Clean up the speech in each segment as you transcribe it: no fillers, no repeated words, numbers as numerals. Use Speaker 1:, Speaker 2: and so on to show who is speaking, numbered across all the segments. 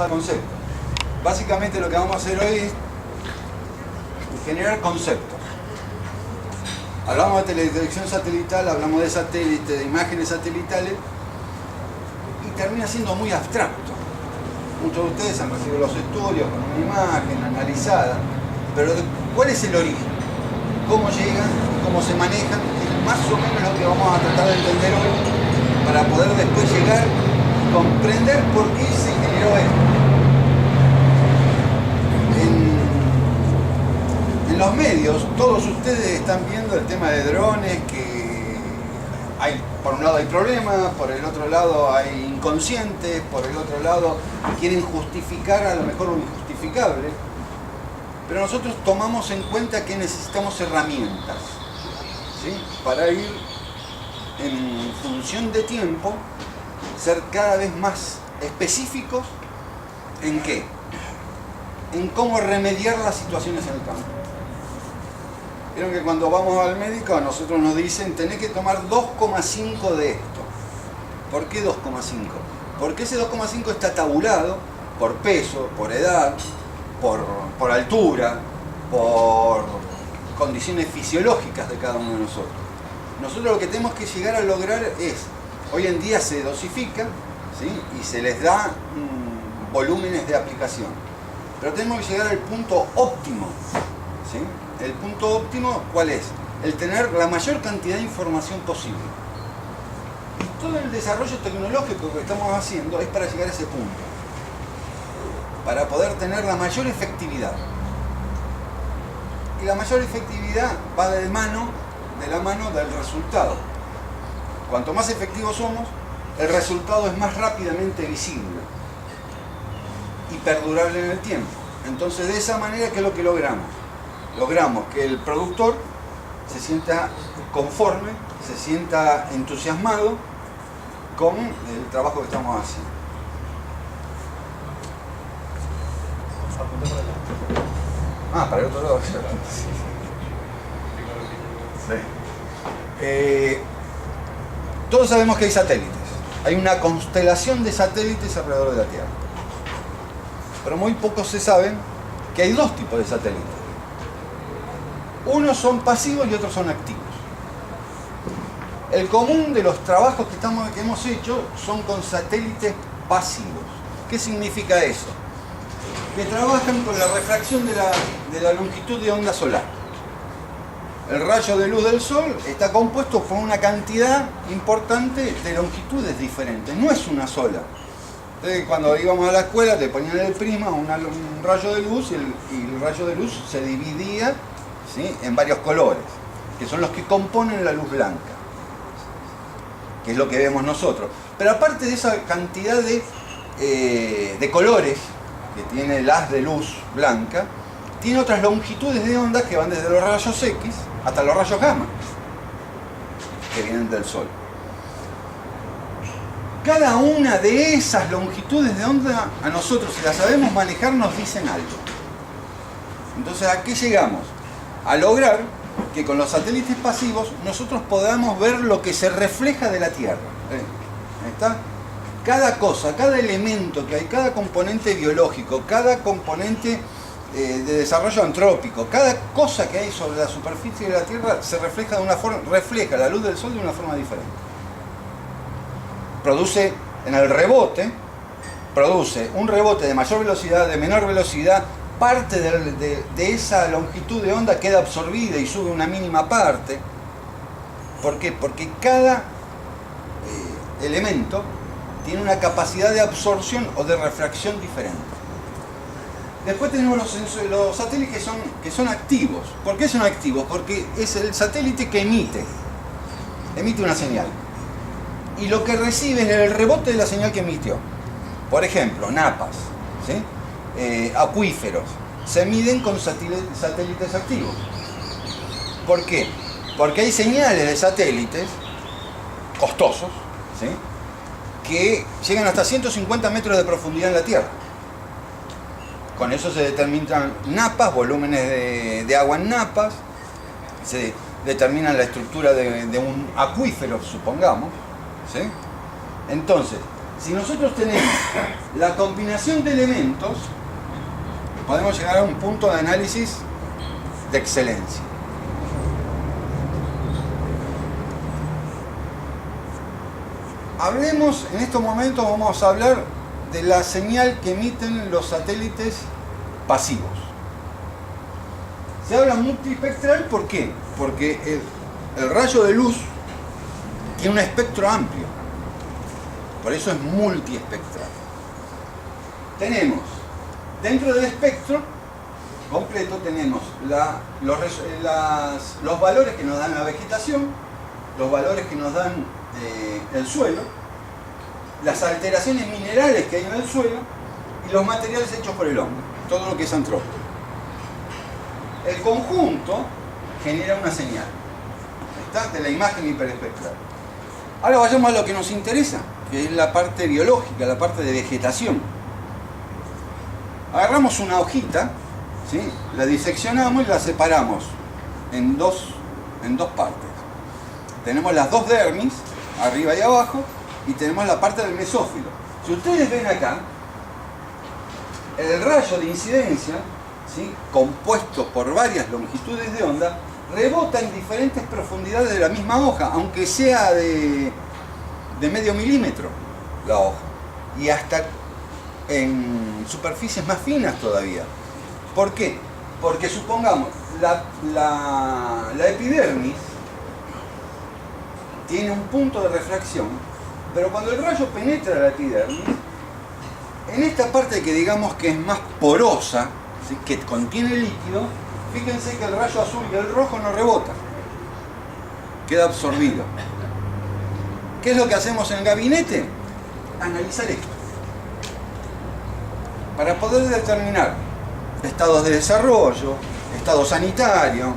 Speaker 1: Conceptos. Básicamente lo que vamos a hacer hoy es generar conceptos. Hablamos de teledetección satelital, hablamos de satélite, de imágenes satelitales, y termina siendo muy abstracto. Muchos de ustedes han recibido los estudios con una imagen analizada, pero ¿cuál es el origen? ¿Cómo llegan? ¿Cómo se manejan? Es más o menos lo que vamos a tratar de entender hoy para poder después llegar y comprender por qué se generó esto. En los medios, todos ustedes están viendo el tema de drones, que hay, por un lado hay problemas, por el otro lado hay inconscientes, por el otro lado quieren justificar a lo mejor lo injustificable, pero nosotros tomamos en cuenta que necesitamos herramientas, ¿sí? Para ir en función de tiempo, ser cada vez más específicos en qué, en cómo remediar las situaciones en el campo. Vieron que cuando vamos al médico a nosotros nos dicen tenés que tomar 2,5 de esto. ¿Por qué 2,5? Porque ese 2,5 está tabulado por peso, por edad, por altura, por condiciones fisiológicas de cada uno de nosotros. Nosotros lo que tenemos que llegar a lograr es, hoy en día se dosifica, ¿sí? Y se les da volúmenes de aplicación, pero tenemos que llegar al punto óptimo, ¿sí? El punto óptimo, ¿cuál es? El tener la mayor cantidad de información posible. Todo el desarrollo tecnológico que estamos haciendo es para llegar a ese punto, para poder tener la mayor efectividad. Y la mayor efectividad va de la mano del resultado. Cuanto más efectivos somos, el resultado es más rápidamente visible y perdurable en el tiempo. Entonces, de esa manera, ¿qué es lo que logramos? Logramos que el productor se sienta conforme, se sienta entusiasmado con el trabajo que estamos haciendo. Para el otro lado. Sí. Todos sabemos que hay satélites. Hay una constelación de satélites alrededor de la Tierra. Pero muy pocos se saben que hay dos tipos de satélites. Unos son pasivos y otros son activos. El común de los trabajos que hemos hecho son con satélites pasivos. ¿Qué significa eso? Que trabajan con la refracción de la longitud de onda solar. El rayo de luz del sol está compuesto por una cantidad importante de longitudes diferentes, no es una sola. Entonces, cuando íbamos a la escuela te ponían el prisma, un rayo de luz, y el rayo de luz se dividía, ¿sí?, en varios colores, que son los que componen la luz blanca, que es lo que vemos nosotros. Pero aparte de esa cantidad de colores que tiene el haz de luz blanca, tiene otras longitudes de onda que van desde los rayos X hasta los rayos gamma, que vienen del Sol. Cada una de esas longitudes de onda, a nosotros, si las sabemos manejar, nos dicen algo. Entonces, ¿a qué llegamos? A lograr que con los satélites pasivos nosotros podamos ver lo que se refleja de la Tierra. Ahí está. Cada cosa, cada elemento que hay, cada componente biológico, cada componente de desarrollo antrópico, cada cosa que hay sobre la superficie de la Tierra se refleja de una forma, refleja la luz del Sol de una forma diferente. Produce en el rebote, produce un rebote de mayor velocidad, de menor velocidad, parte de esa longitud de onda queda absorbida y sube una mínima parte. ¿Por qué? Porque cada elemento tiene una capacidad de absorción o de refracción diferente. Después tenemos los satélites que son activos. ¿Por qué son activos? Porque es el satélite que emite una señal. Y lo que recibe es el rebote de la señal que emitió. Por ejemplo, ¿sí? Acuíferos. Se miden con satélites activos. ¿Por qué? Porque hay señales de satélites costosos, ¿sí?, que llegan hasta 150 metros de profundidad en la Tierra. Con eso se determinan napas, volúmenes de agua en napas, se determina la estructura de un acuífero, supongamos, ¿sí? Entonces, Si nosotros tenemos la combinación de elementos, podemos llegar a un punto de análisis de excelencia. Hablemos, en estos momentos vamos a hablar de la señal que emiten los satélites pasivos. Se habla multiespectral, ¿por qué? Porque el rayo de luz tiene un espectro amplio. Por eso es multiespectral. Tenemos, dentro del espectro completo, tenemos los valores que nos dan la vegetación, los valores que nos dan el suelo, las alteraciones minerales que hay en el suelo y los materiales hechos por el hombre, todo lo que es antrópico. El conjunto genera una señal, ¿está? De la imagen hiperespectral. Ahora vayamos a lo que nos interesa, que es la parte biológica, la parte de vegetación. Agarramos una hojita, ¿sí? La diseccionamos y la separamos en dos partes. Tenemos las dos dermis, arriba y abajo, y tenemos la parte del mesófilo. Si ustedes ven acá, el rayo de incidencia, ¿sí? Compuesto por varias longitudes de onda, rebota en diferentes profundidades de la misma hoja, aunque sea de medio milímetro la hoja, y hasta en superficies más finas todavía. ¿Por qué? Porque supongamos, la epidermis tiene un punto de refracción, pero cuando el rayo penetra la epidermis, en esta parte que digamos que es más porosa, ¿sí? Que contiene líquido, fíjense que el rayo azul y el rojo no rebota, queda absorbido. ¿Qué es lo que hacemos en el gabinete? Analizar esto, para poder determinar estados de desarrollo, estado sanitario,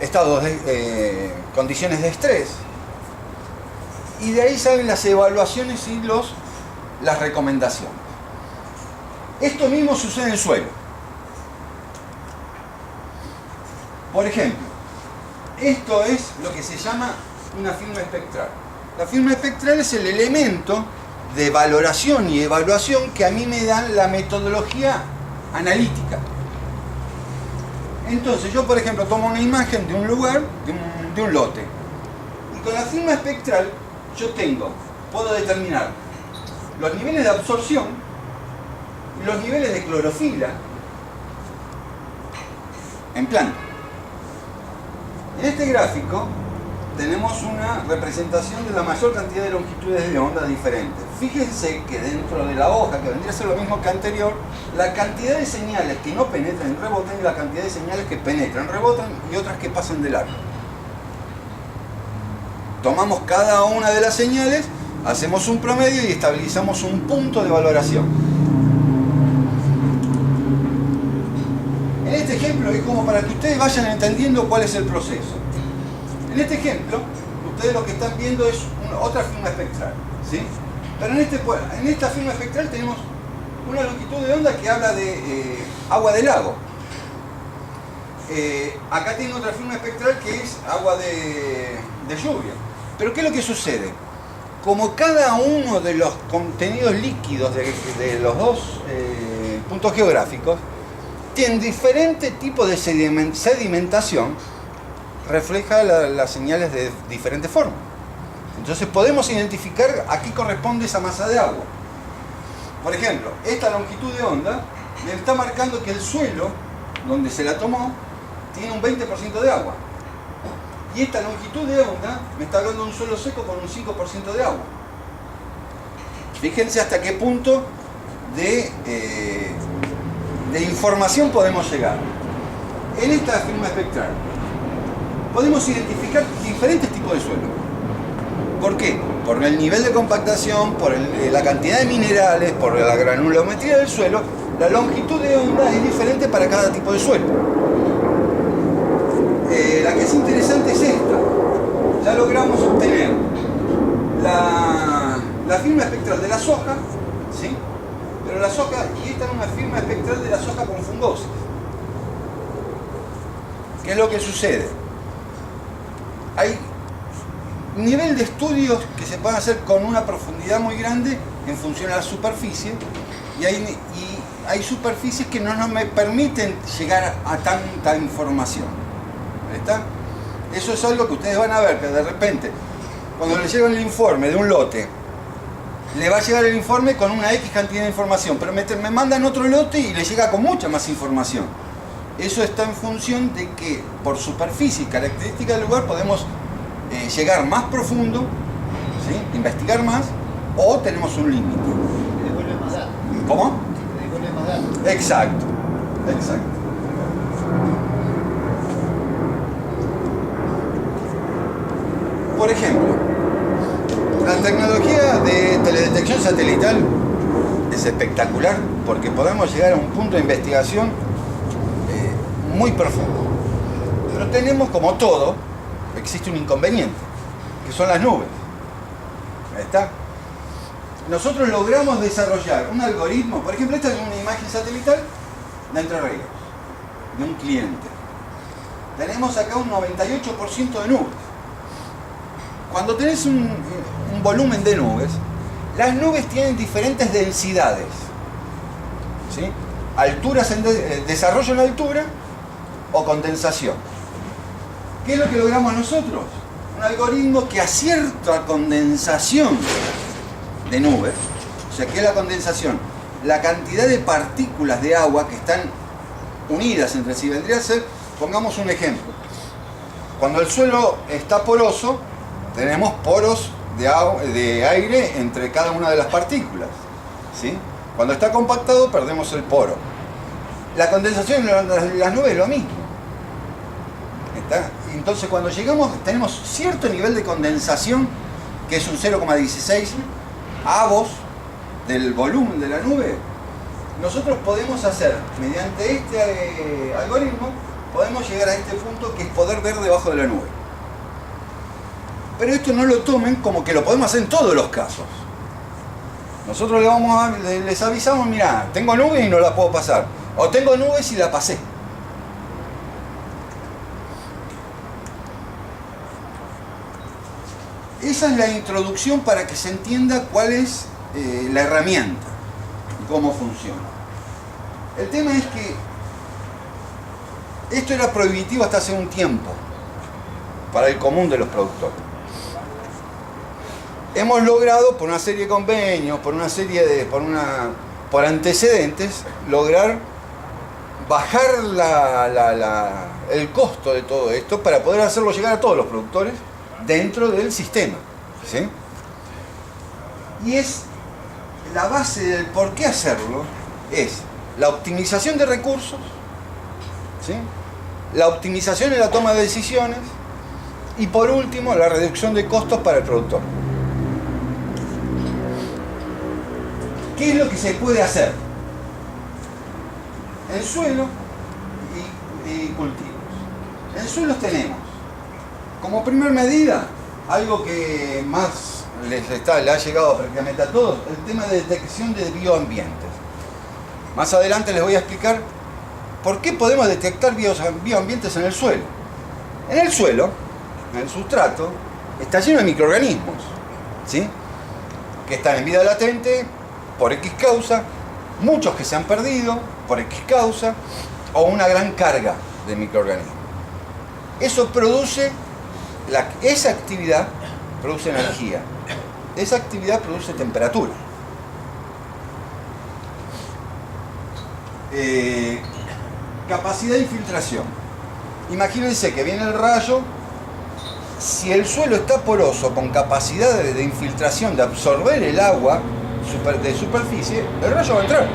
Speaker 1: estados de condiciones de estrés, y de ahí salen las evaluaciones y las recomendaciones. Esto mismo sucede en suelo. Por ejemplo, esto es lo que se llama una firma espectral. La firma espectral es el elemento de valoración y evaluación que a mí me dan la metodología analítica. Entonces yo, por ejemplo, tomo una imagen de un lugar, de un lote, y con la firma espectral yo puedo determinar los niveles de absorción y los niveles de clorofila en planta. En este gráfico tenemos una representación de la mayor cantidad de longitudes de onda diferentes. Fíjense que dentro de la hoja, que vendría a ser lo mismo que anterior, la cantidad de señales que no penetran y rebotan y la cantidad de señales que penetran, rebotan y otras que pasan de largo. Tomamos cada una de las señales, hacemos un promedio y estabilizamos un punto de valoración. En este ejemplo es como para que ustedes vayan entendiendo cuál es el proceso. En este ejemplo, ustedes lo que están viendo es otra firma espectral, ¿sí? Pero en esta firma espectral tenemos una longitud de onda que habla de agua de lago. Acá tiene otra firma espectral que es agua de lluvia. Pero ¿qué es lo que sucede? Como cada uno de los contenidos líquidos de los dos puntos geográficos tienen diferente tipo de sedimentación, refleja las señales de diferentes formas. Entonces podemos identificar a qué corresponde esa masa de agua. Por ejemplo, esta longitud de onda me está marcando que el suelo donde se la tomó tiene un 20% de agua. Y esta longitud de onda me está hablando de un suelo seco con un 5% de agua. Fíjense hasta qué punto de información podemos llegar. En esta firma espectral podemos identificar diferentes tipos de suelo. ¿Por qué? Por el nivel de compactación, por la cantidad de minerales, por la granulometría del suelo. La longitud de onda es diferente para cada tipo de suelo. La que es interesante es esta. Ya logramos obtener la firma espectral de la soja, ¿sí? Pero la soja, y esta es una firma espectral de la soja con fungosis. ¿Qué es lo que sucede? Hay nivel de estudios que se pueden hacer con una profundidad muy grande en función a la superficie, y hay superficies que no me permiten llegar a tanta información. ¿Está? Eso es algo que ustedes van a ver, que de repente, cuando le llega el informe de un lote, le va a llegar el informe con una X cantidad de información, pero me mandan otro lote y le llega con mucha más información. Eso está en función de que por superficie y característica del lugar podemos llegar más profundo, ¿sí? Investigar más, o tenemos un límite.
Speaker 2: Le devuelve más datos.
Speaker 1: ¿Cómo?
Speaker 2: Le devuelve más datos.
Speaker 1: Exacto, exacto. Por ejemplo, la tecnología de teledetección satelital es espectacular porque podemos llegar a un punto de investigación muy profundo. Pero tenemos, como todo, existe un inconveniente, que son las nubes. Ahí está. Nosotros logramos desarrollar un algoritmo, por ejemplo, esta es una imagen satelital de Entre Ríos, de un cliente. Tenemos acá un 98% de nubes. Cuando tenés un volumen de nubes, las nubes tienen diferentes densidades, ¿sí? Alturas desarrollo en altura o condensación. ¿Qué es lo que logramos nosotros? Un algoritmo que a cierta condensación de nubes, o sea, ¿qué es la condensación? La cantidad de partículas de agua que están unidas entre sí. Vendría a ser, pongamos un ejemplo, cuando el suelo está poroso, tenemos poros de aire entre cada una de las partículas, ¿sí? Cuando está compactado perdemos el poro. La condensación en las nubes es lo mismo. ¿Está? Entonces cuando llegamos, tenemos cierto nivel de condensación, que es un 0,16 avos del volumen de la nube. Nosotros podemos hacer, mediante este algoritmo, podemos llegar a este punto que es poder ver debajo de la nube. Pero esto no lo tomen como que lo podemos hacer en todos los casos. Nosotros les avisamos, mirá, tengo nubes y no la puedo pasar. O tengo nubes y la pasé. Esa es la introducción para que se entienda cuál es la herramienta y cómo funciona. El tema es que esto era prohibitivo hasta hace un tiempo para el común de los productores. Hemos logrado, por una serie de convenios, por antecedentes, lograr bajar el costo de todo esto para poder hacerlo llegar a todos los productores dentro del sistema, ¿sí? Y es la base del por qué hacerlo, es la optimización de recursos, ¿sí? La optimización en la toma de decisiones y, por último, la reducción de costos para el productor. ¿Qué es lo que se puede hacer? En suelo y cultivos. En suelos tenemos, como primer medida, algo que más le ha llegado prácticamente a todos, el tema de detección de bioambientes. Más adelante les voy a explicar por qué podemos detectar bioambientes en el suelo. En el suelo, en el sustrato, está lleno de microorganismos, ¿sí? Que están en vida latente por X causa, muchos que se han perdido por X causa, o una gran carga de microorganismos. Eso produce, esa actividad produce energía, esa actividad produce temperatura. Capacidad de infiltración. Imagínense que viene el rayo, si el suelo está poroso, con capacidad de infiltración, de absorber el agua de superficie, el rayo va a entrar.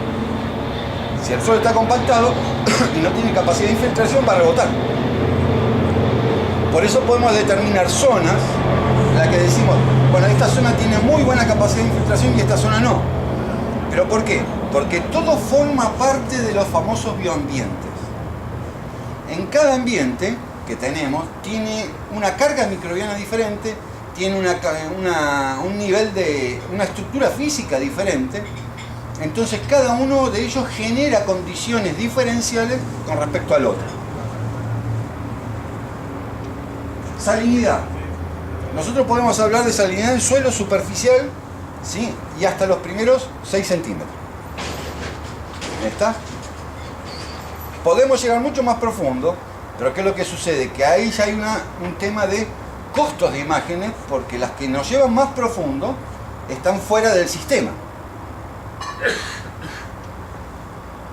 Speaker 1: Si el suelo está compactado y no tiene capacidad de infiltración, va a rebotar. Por eso podemos determinar zonas en las que decimos, bueno, esta zona tiene muy buena capacidad de infiltración y esta zona no. ¿Pero por qué? Porque todo forma parte de los famosos bioambientes. En cada ambiente que tenemos tiene una carga microbiana diferente, tiene un nivel de una estructura física diferente. Entonces cada uno de ellos genera condiciones diferenciales con respecto al otro. Salinidad. nosotros podemos hablar de salinidad en suelo superficial, ¿sí? Y hasta los primeros 6 centímetros. ¿Está? Podemos llegar mucho más profundo, pero ¿qué es lo que sucede? Que ahí ya hay un tema de costos de imágenes, porque las que nos llevan más profundo están fuera del sistema.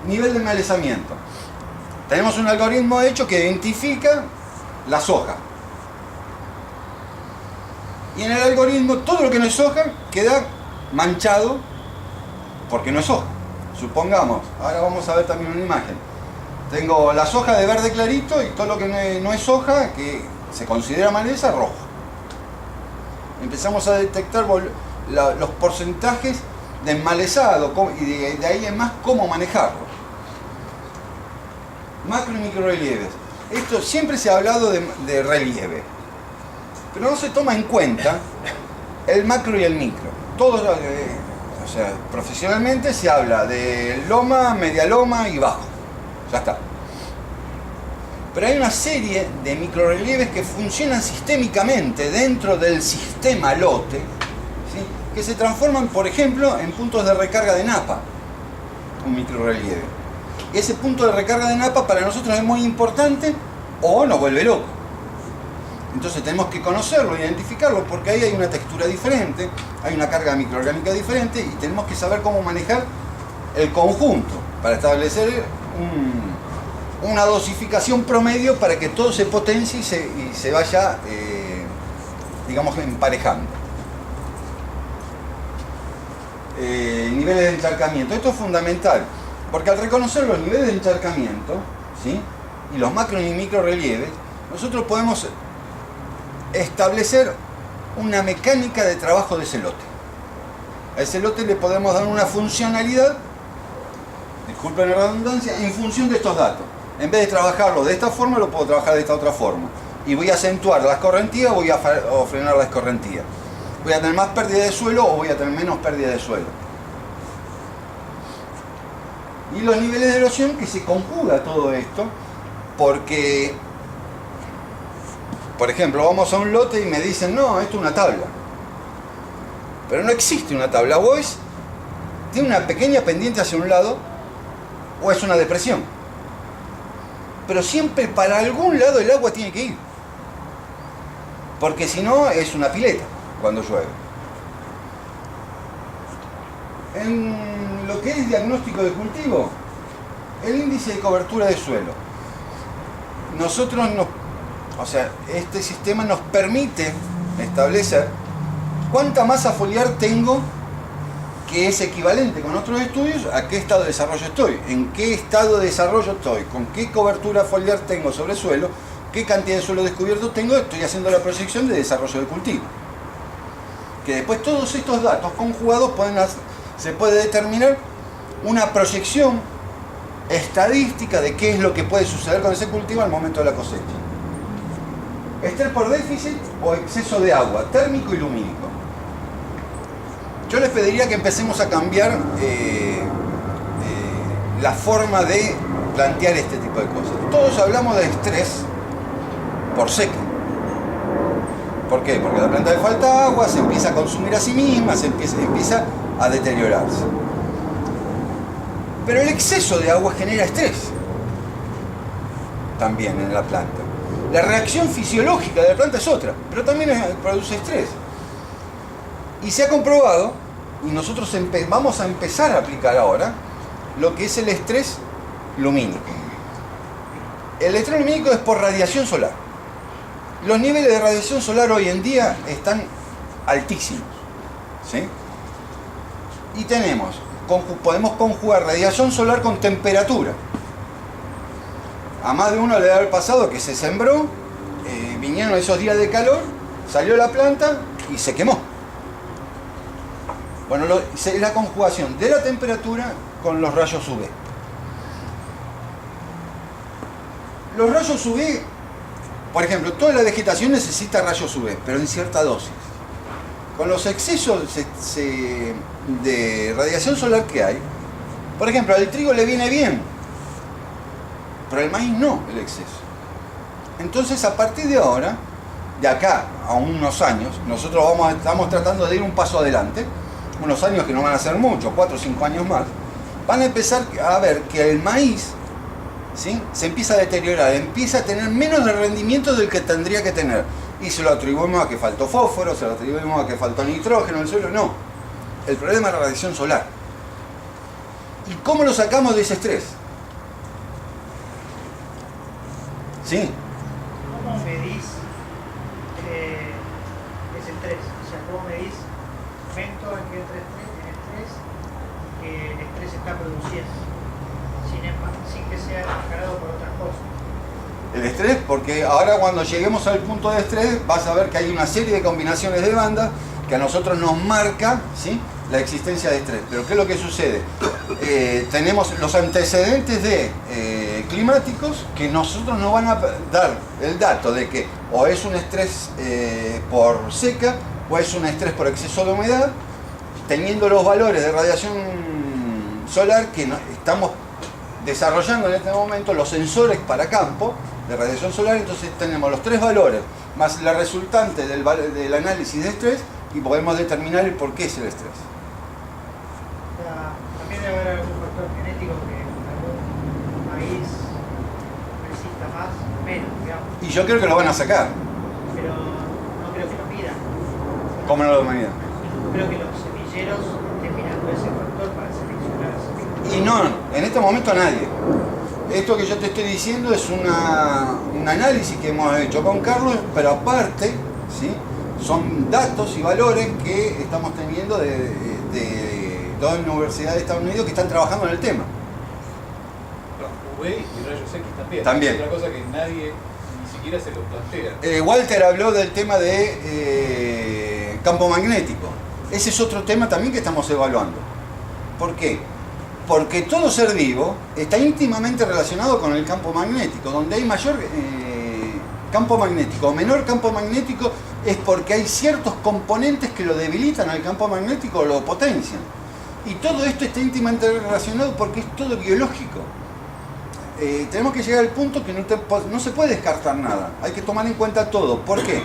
Speaker 1: Nivel de enmalezamiento. Tenemos un algoritmo hecho que identifica las hojas. Y en el algoritmo todo lo que no es hoja queda manchado porque no es hoja. Supongamos, ahora vamos a ver también una imagen. Tengo las hojas de verde clarito y todo lo que no es hoja, que se considera maleza, rojo. Empezamos a detectar los porcentajes de enmalezado y de ahí en más cómo manejarlo. Macro y micro relieves. Esto siempre se ha hablado de relieve, pero no se toma en cuenta el macro y el micro. Todos, o sea, profesionalmente se habla de loma, media loma y bajo. Ya está. Pero hay una serie de microrelieves que funcionan sistémicamente dentro del sistema lote, ¿sí? Que se transforman, por ejemplo, en puntos de recarga de napa. Un microrelieve. Ese punto de recarga de napa para nosotros es muy importante o nos vuelve loco. Entonces tenemos que conocerlo, identificarlo, porque ahí hay una textura diferente, hay una carga microorgánica diferente y tenemos que saber cómo manejar el conjunto para establecer una dosificación promedio para que todo se potencie y se vaya, digamos, emparejando. Niveles de encharcamiento. Esto es fundamental, porque al reconocer los niveles de encharcamiento, ¿sí? Y los macro y micro relieves, nosotros podemos establecer una mecánica de trabajo de ese lote. A ese lote le podemos dar una funcionalidad, disculpen la redundancia, en función de estos datos. En vez de trabajarlo de esta forma, lo puedo trabajar de esta otra forma. Y voy a acentuar la escorrentía o voy a frenar la escorrentía. Voy a tener más pérdida de suelo o voy a tener menos pérdida de suelo. Y los niveles de erosión, que se conjuga todo esto, porque, por ejemplo, vamos a un lote y me dicen, no, esto es una tabla. Pero no existe una tabla. O tiene una pequeña pendiente hacia un lado, o es una depresión. Pero siempre para algún lado el agua tiene que ir. Porque si no, es una pileta cuando llueve. En lo que es diagnóstico de cultivo, el índice de cobertura de suelo. Nosotros este sistema nos permite establecer cuánta masa foliar tengo, que es equivalente con otros estudios a qué estado de desarrollo estoy, en qué estado de desarrollo estoy, con qué cobertura foliar tengo sobre el suelo, qué cantidad de suelo descubierto tengo. Estoy haciendo la proyección de desarrollo del cultivo. Que después todos estos datos conjugados se puede determinar una proyección estadística de qué es lo que puede suceder con ese cultivo al momento de la cosecha. Estrés por déficit o exceso de agua, térmico y lumínico. Yo les pediría que empecemos a cambiar la forma de plantear este tipo de cosas. Todos hablamos de estrés por seca. ¿Por qué? Porque la planta le falta agua, se empieza a consumir a sí misma, empieza a deteriorarse. Pero el exceso de agua genera estrés también en la planta. La reacción fisiológica de la planta es otra, pero también produce estrés. Y se ha comprobado, y nosotros vamos a empezar a aplicar ahora, lo que es el estrés lumínico. El estrés lumínico es por radiación solar. Los niveles de radiación solar hoy en día están altísimos, ¿sí? Y podemos conjugar radiación solar con temperatura. A más de uno le debe haber pasado que se sembró, vinieron esos días de calor, salió la planta y se quemó. Bueno, es la conjugación de la temperatura con los rayos UV. Los rayos UV, por ejemplo, toda la vegetación necesita rayos UV, pero en cierta dosis. Con los excesos de radiación solar que hay, por ejemplo, al trigo le viene bien, pero al maíz no, el exceso. Entonces, a partir de ahora, de acá a unos años, nosotros estamos tratando de ir un paso adelante, unos años que no van a ser mucho, 4 o 5 años más, van a empezar a ver que el maíz, ¿sí?, se empieza a deteriorar, empieza a tener menos de rendimiento del que tendría que tener. Y se lo atribuimos a que faltó fósforo, se lo atribuimos a que faltó nitrógeno en el suelo. No, el problema es la radiación solar. ¿Y cómo lo sacamos de ese estrés? ¿Sí?
Speaker 2: ¿Cómo medís ese estrés? O sea, ¿cómo medís el momento en que entra en estrés que el estrés está produciendo? Sin que sea generado por otras cosas.
Speaker 1: El estrés, porque ahora cuando lleguemos al punto de estrés vas a ver que hay una serie de combinaciones de bandas que a nosotros nos marca, ¿sí?, la existencia de estrés. Pero ¿qué es lo que sucede? Tenemos los antecedentes climáticos que nosotros nos van a dar el dato de que o es un estrés por seca o es un estrés por exceso de humedad, teniendo los valores de radiación solar que estamos desarrollando en este momento, los sensores para campo de radiación solar. Entonces tenemos los 3 valores más la resultante del análisis de estrés y podemos determinar el por qué es el estrés.
Speaker 2: También debe haber algún factor genético que algún maíz resista más o menos, digamos.
Speaker 1: Y yo creo que lo van a sacar.
Speaker 2: Pero no creo que lo midan.
Speaker 1: ¿Cómo no lo midan?
Speaker 2: No creo que los semilleros estén mirando ese factor para seleccionar semillas.
Speaker 1: Y no, en este momento nadie. Esto que yo te estoy diciendo es un análisis que hemos hecho con Carlos, pero aparte, ¿sí?, son datos y valores que estamos teniendo de toda la Universidad de Estados Unidos que están trabajando en el tema.
Speaker 3: UV y rayos X también.
Speaker 1: También.
Speaker 3: Es otra cosa que nadie ni siquiera se lo plantea.
Speaker 1: Walter habló del tema de campo magnético. Ese es otro tema también que estamos evaluando. ¿Por qué? Porque todo ser vivo está íntimamente relacionado con el campo magnético. Donde hay mayor campo magnético o menor campo magnético es porque hay ciertos componentes que lo debilitan al campo magnético o lo potencian. Y todo esto está íntimamente relacionado porque es todo biológico. Tenemos que llegar al punto que no se puede descartar nada. Hay que tomar en cuenta todo. ¿Por qué?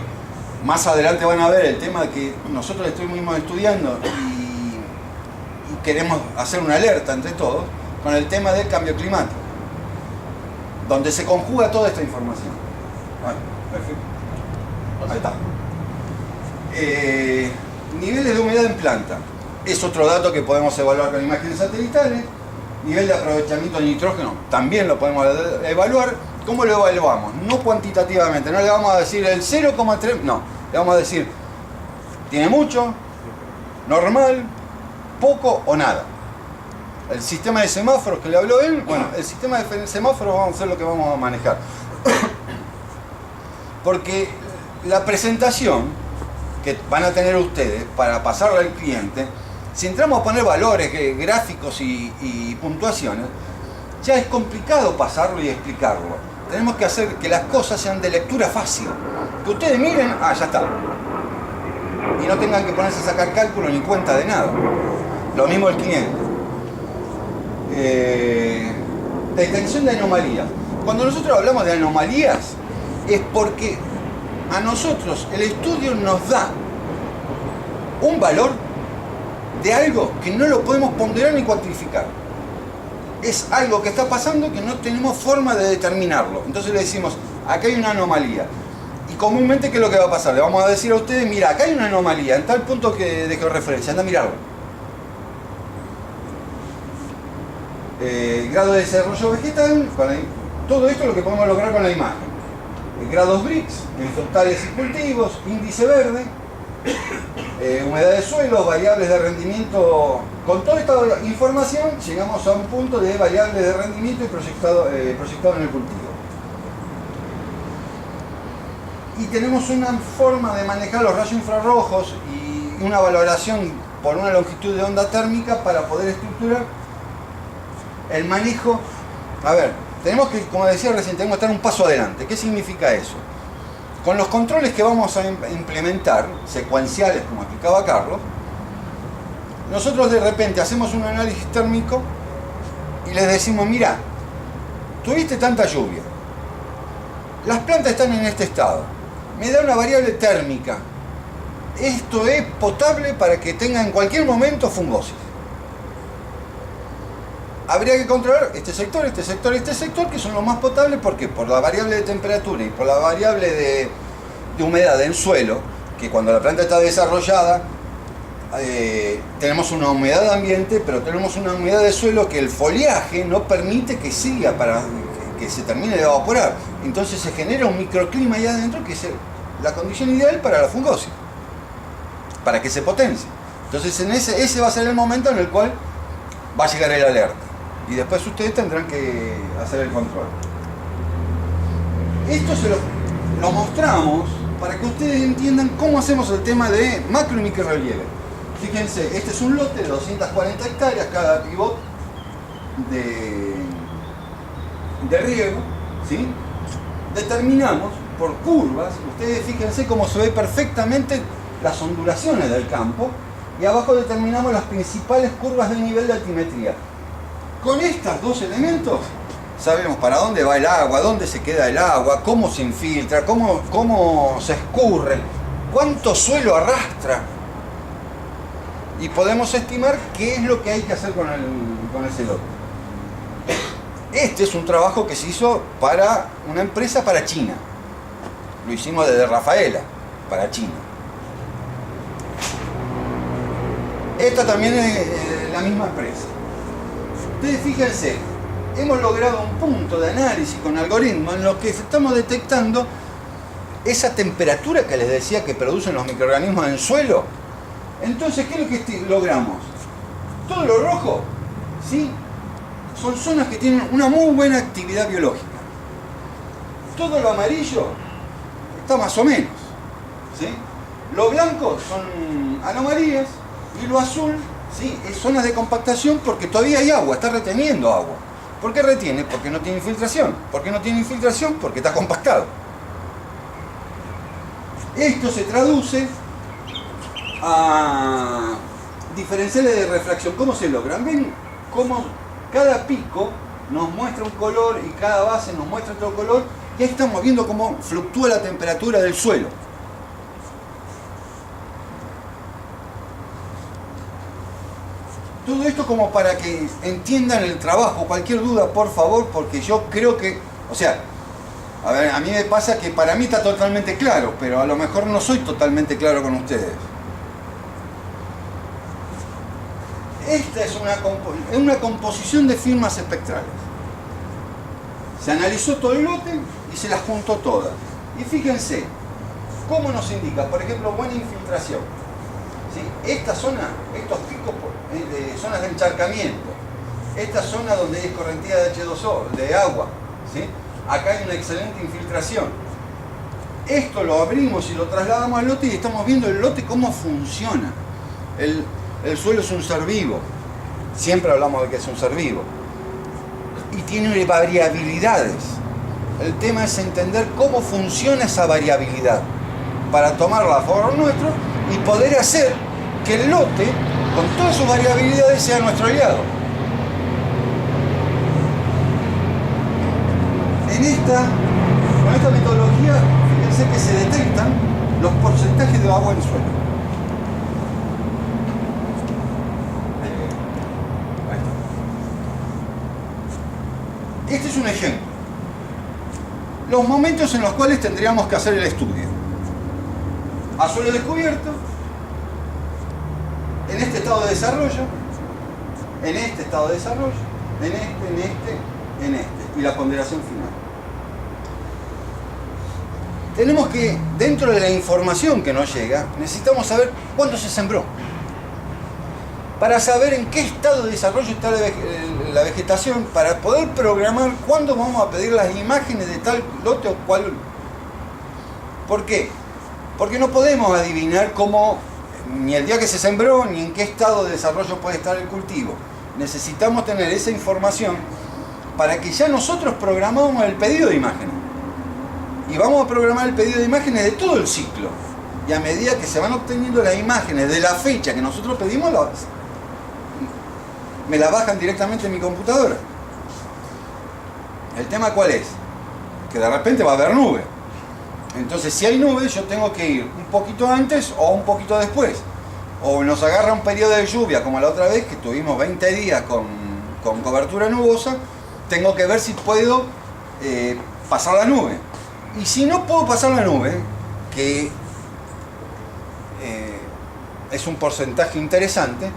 Speaker 1: Más adelante van a ver el tema que nosotros estuvimos estudiando y queremos hacer una alerta entre todos con el tema del cambio climático, donde se conjuga toda esta información. Bueno, perfecto. Ahí está. Niveles de humedad en planta. Es otro dato que podemos evaluar con imágenes satelitales. Nivel de aprovechamiento de nitrógeno también lo podemos evaluar. ¿Cómo lo evaluamos? No cuantitativamente, no le vamos a decir el 0,3, no. Le vamos a decir, tiene mucho, normal, poco o nada. El sistema de semáforos que le habló él, bueno, el sistema de semáforos vamos a ser lo que vamos a manejar. Porque la presentación que van a tener ustedes para pasarla al cliente, si entramos a poner valores, gráficos y puntuaciones, ya es complicado pasarlo y explicarlo. Tenemos que hacer que las cosas sean de lectura fácil. Que ustedes miren, ya está. Y no tengan que ponerse a sacar cálculo ni cuenta de nada. Lo mismo el cliente. Detección de anomalías. Cuando nosotros hablamos de anomalías, es porque a nosotros el estudio nos da un valor de algo que no lo podemos ponderar ni cuantificar. Es algo que está pasando que no tenemos forma de determinarlo. Entonces le decimos, acá hay una anomalía. Y comúnmente, ¿qué es lo que va a pasar? Le vamos a decir a ustedes, mira, acá hay una anomalía, en tal punto de georreferencia, anda a mirarlo. Grado de desarrollo vegetal, todo esto es lo que podemos lograr con la imagen. Grados BRICS, en frutales y cultivos, índice verde, humedad de suelo, variables de rendimiento. Con toda esta información llegamos a un punto de variables de rendimiento y proyectado en el cultivo. Y tenemos una forma de manejar los rayos infrarrojos y una valoración por una longitud de onda térmica para poder estructurar el manejo. A ver, tenemos que, como decía recién, tenemos que estar un paso adelante. ¿Qué significa eso? Con los controles que vamos a implementar, secuenciales como explicaba Carlos, nosotros de repente hacemos un análisis térmico y les decimos, mira, tuviste tanta lluvia, las plantas están en este estado, me da una variable térmica. Esto es potable para que tenga en cualquier momento fungosis. Habría que controlar este sector, este sector y este sector, que son los más potables. ¿Por qué? Por la variable de temperatura y por la variable de humedad en suelo, que cuando la planta está desarrollada, tenemos una humedad de ambiente, pero tenemos una humedad de suelo que el foliaje no permite que siga para que se termine de evaporar. Entonces se genera un microclima ahí adentro que es la condición ideal para la fungosis, para que se potencie. Entonces ese va a ser el momento en el cual va a llegar el alerta. Y después ustedes tendrán que hacer el control. Esto se lo mostramos para que ustedes entiendan cómo hacemos el tema de macro y micro relieve. Fíjense, este es un lote de 240 hectáreas, cada pivot de riego, ¿sí? Determinamos por curvas, ustedes fíjense cómo se ve perfectamente las ondulaciones del campo, y abajo determinamos las principales curvas de nivel de altimetría. Con estos dos elementos sabemos para dónde va el agua, dónde se queda el agua, cómo se infiltra, cómo se escurre, cuánto suelo arrastra, y podemos estimar qué es lo que hay que hacer con ese lote. Este es un trabajo que se hizo para una empresa para China. Lo hicimos desde Rafaela, para China. Esta también es la misma empresa. Ustedes fíjense, hemos logrado un punto de análisis con algoritmos en los que estamos detectando esa temperatura que les decía que producen los microorganismos en el suelo. Entonces, ¿qué es lo que logramos? Todo lo rojo, ¿sí?, son zonas que tienen una muy buena actividad biológica. Todo lo amarillo está más o menos, ¿sí? Lo blanco son anomalías y lo azul, ¿sí?, es zonas de compactación porque todavía hay agua, está reteniendo agua. ¿Por qué retiene? Porque no tiene infiltración. ¿Por qué no tiene infiltración? Porque está compactado. Esto se traduce a diferenciales de refracción. ¿Cómo se logran? ¿Ven cómo cada pico nos muestra un color y cada base nos muestra otro color? Y ahí estamos viendo cómo fluctúa la temperatura del suelo. Todo esto como para que entiendan el trabajo. Cualquier duda, por favor, porque yo creo que, o sea, a ver, a mí me pasa que para mí está totalmente claro, pero a lo mejor no soy totalmente claro con ustedes. Esta es una composición de firmas espectrales. Se analizó todo el lote y se las juntó todas. Y fíjense cómo nos indica, por ejemplo, buena infiltración, ¿sí? Esta zona, estos picos, zonas de encharcamiento, esta zona donde hay escorrentía de H2O, de agua, ¿sí?, acá hay una excelente infiltración. Esto lo abrimos y lo trasladamos al lote y estamos viendo el lote cómo funciona. El suelo es un ser vivo, siempre hablamos de que es un ser vivo, y tiene variabilidades. El tema es entender cómo funciona esa variabilidad para tomarla a favor nuestro y poder hacer que el lote, con todas sus variabilidades, sea nuestro aliado. Con esta metodología, fíjense que se detectan los porcentajes de agua en el suelo. Este es un ejemplo. Los momentos en los cuales tendríamos que hacer el estudio. A suelo descubierto, en este estado de desarrollo, en este estado de desarrollo, en este, y la ponderación final. Tenemos que, dentro de la información que nos llega, necesitamos saber cuándo se sembró, para saber en qué estado de desarrollo está la vegetación, para poder programar cuándo vamos a pedir las imágenes de tal lote o cual. ¿Por qué? Porque no podemos adivinar cómo, ni el día que se sembró, ni en qué estado de desarrollo puede estar el cultivo. Necesitamos tener esa información para que ya nosotros programamos el pedido de imágenes. Y vamos a programar el pedido de imágenes de todo el ciclo. Y a medida que se van obteniendo las imágenes de la fecha que nosotros pedimos, me la bajan directamente en mi computadora. ¿El tema cuál es? Que de repente va a haber nube. Entonces, si hay nubes, yo tengo que ir un poquito antes o un poquito después. O nos agarra un periodo de lluvia, como la otra vez, que tuvimos 20 días con cobertura nubosa, tengo que ver si puedo pasar la nube. Y si no puedo pasar la nube, que es un porcentaje interesante,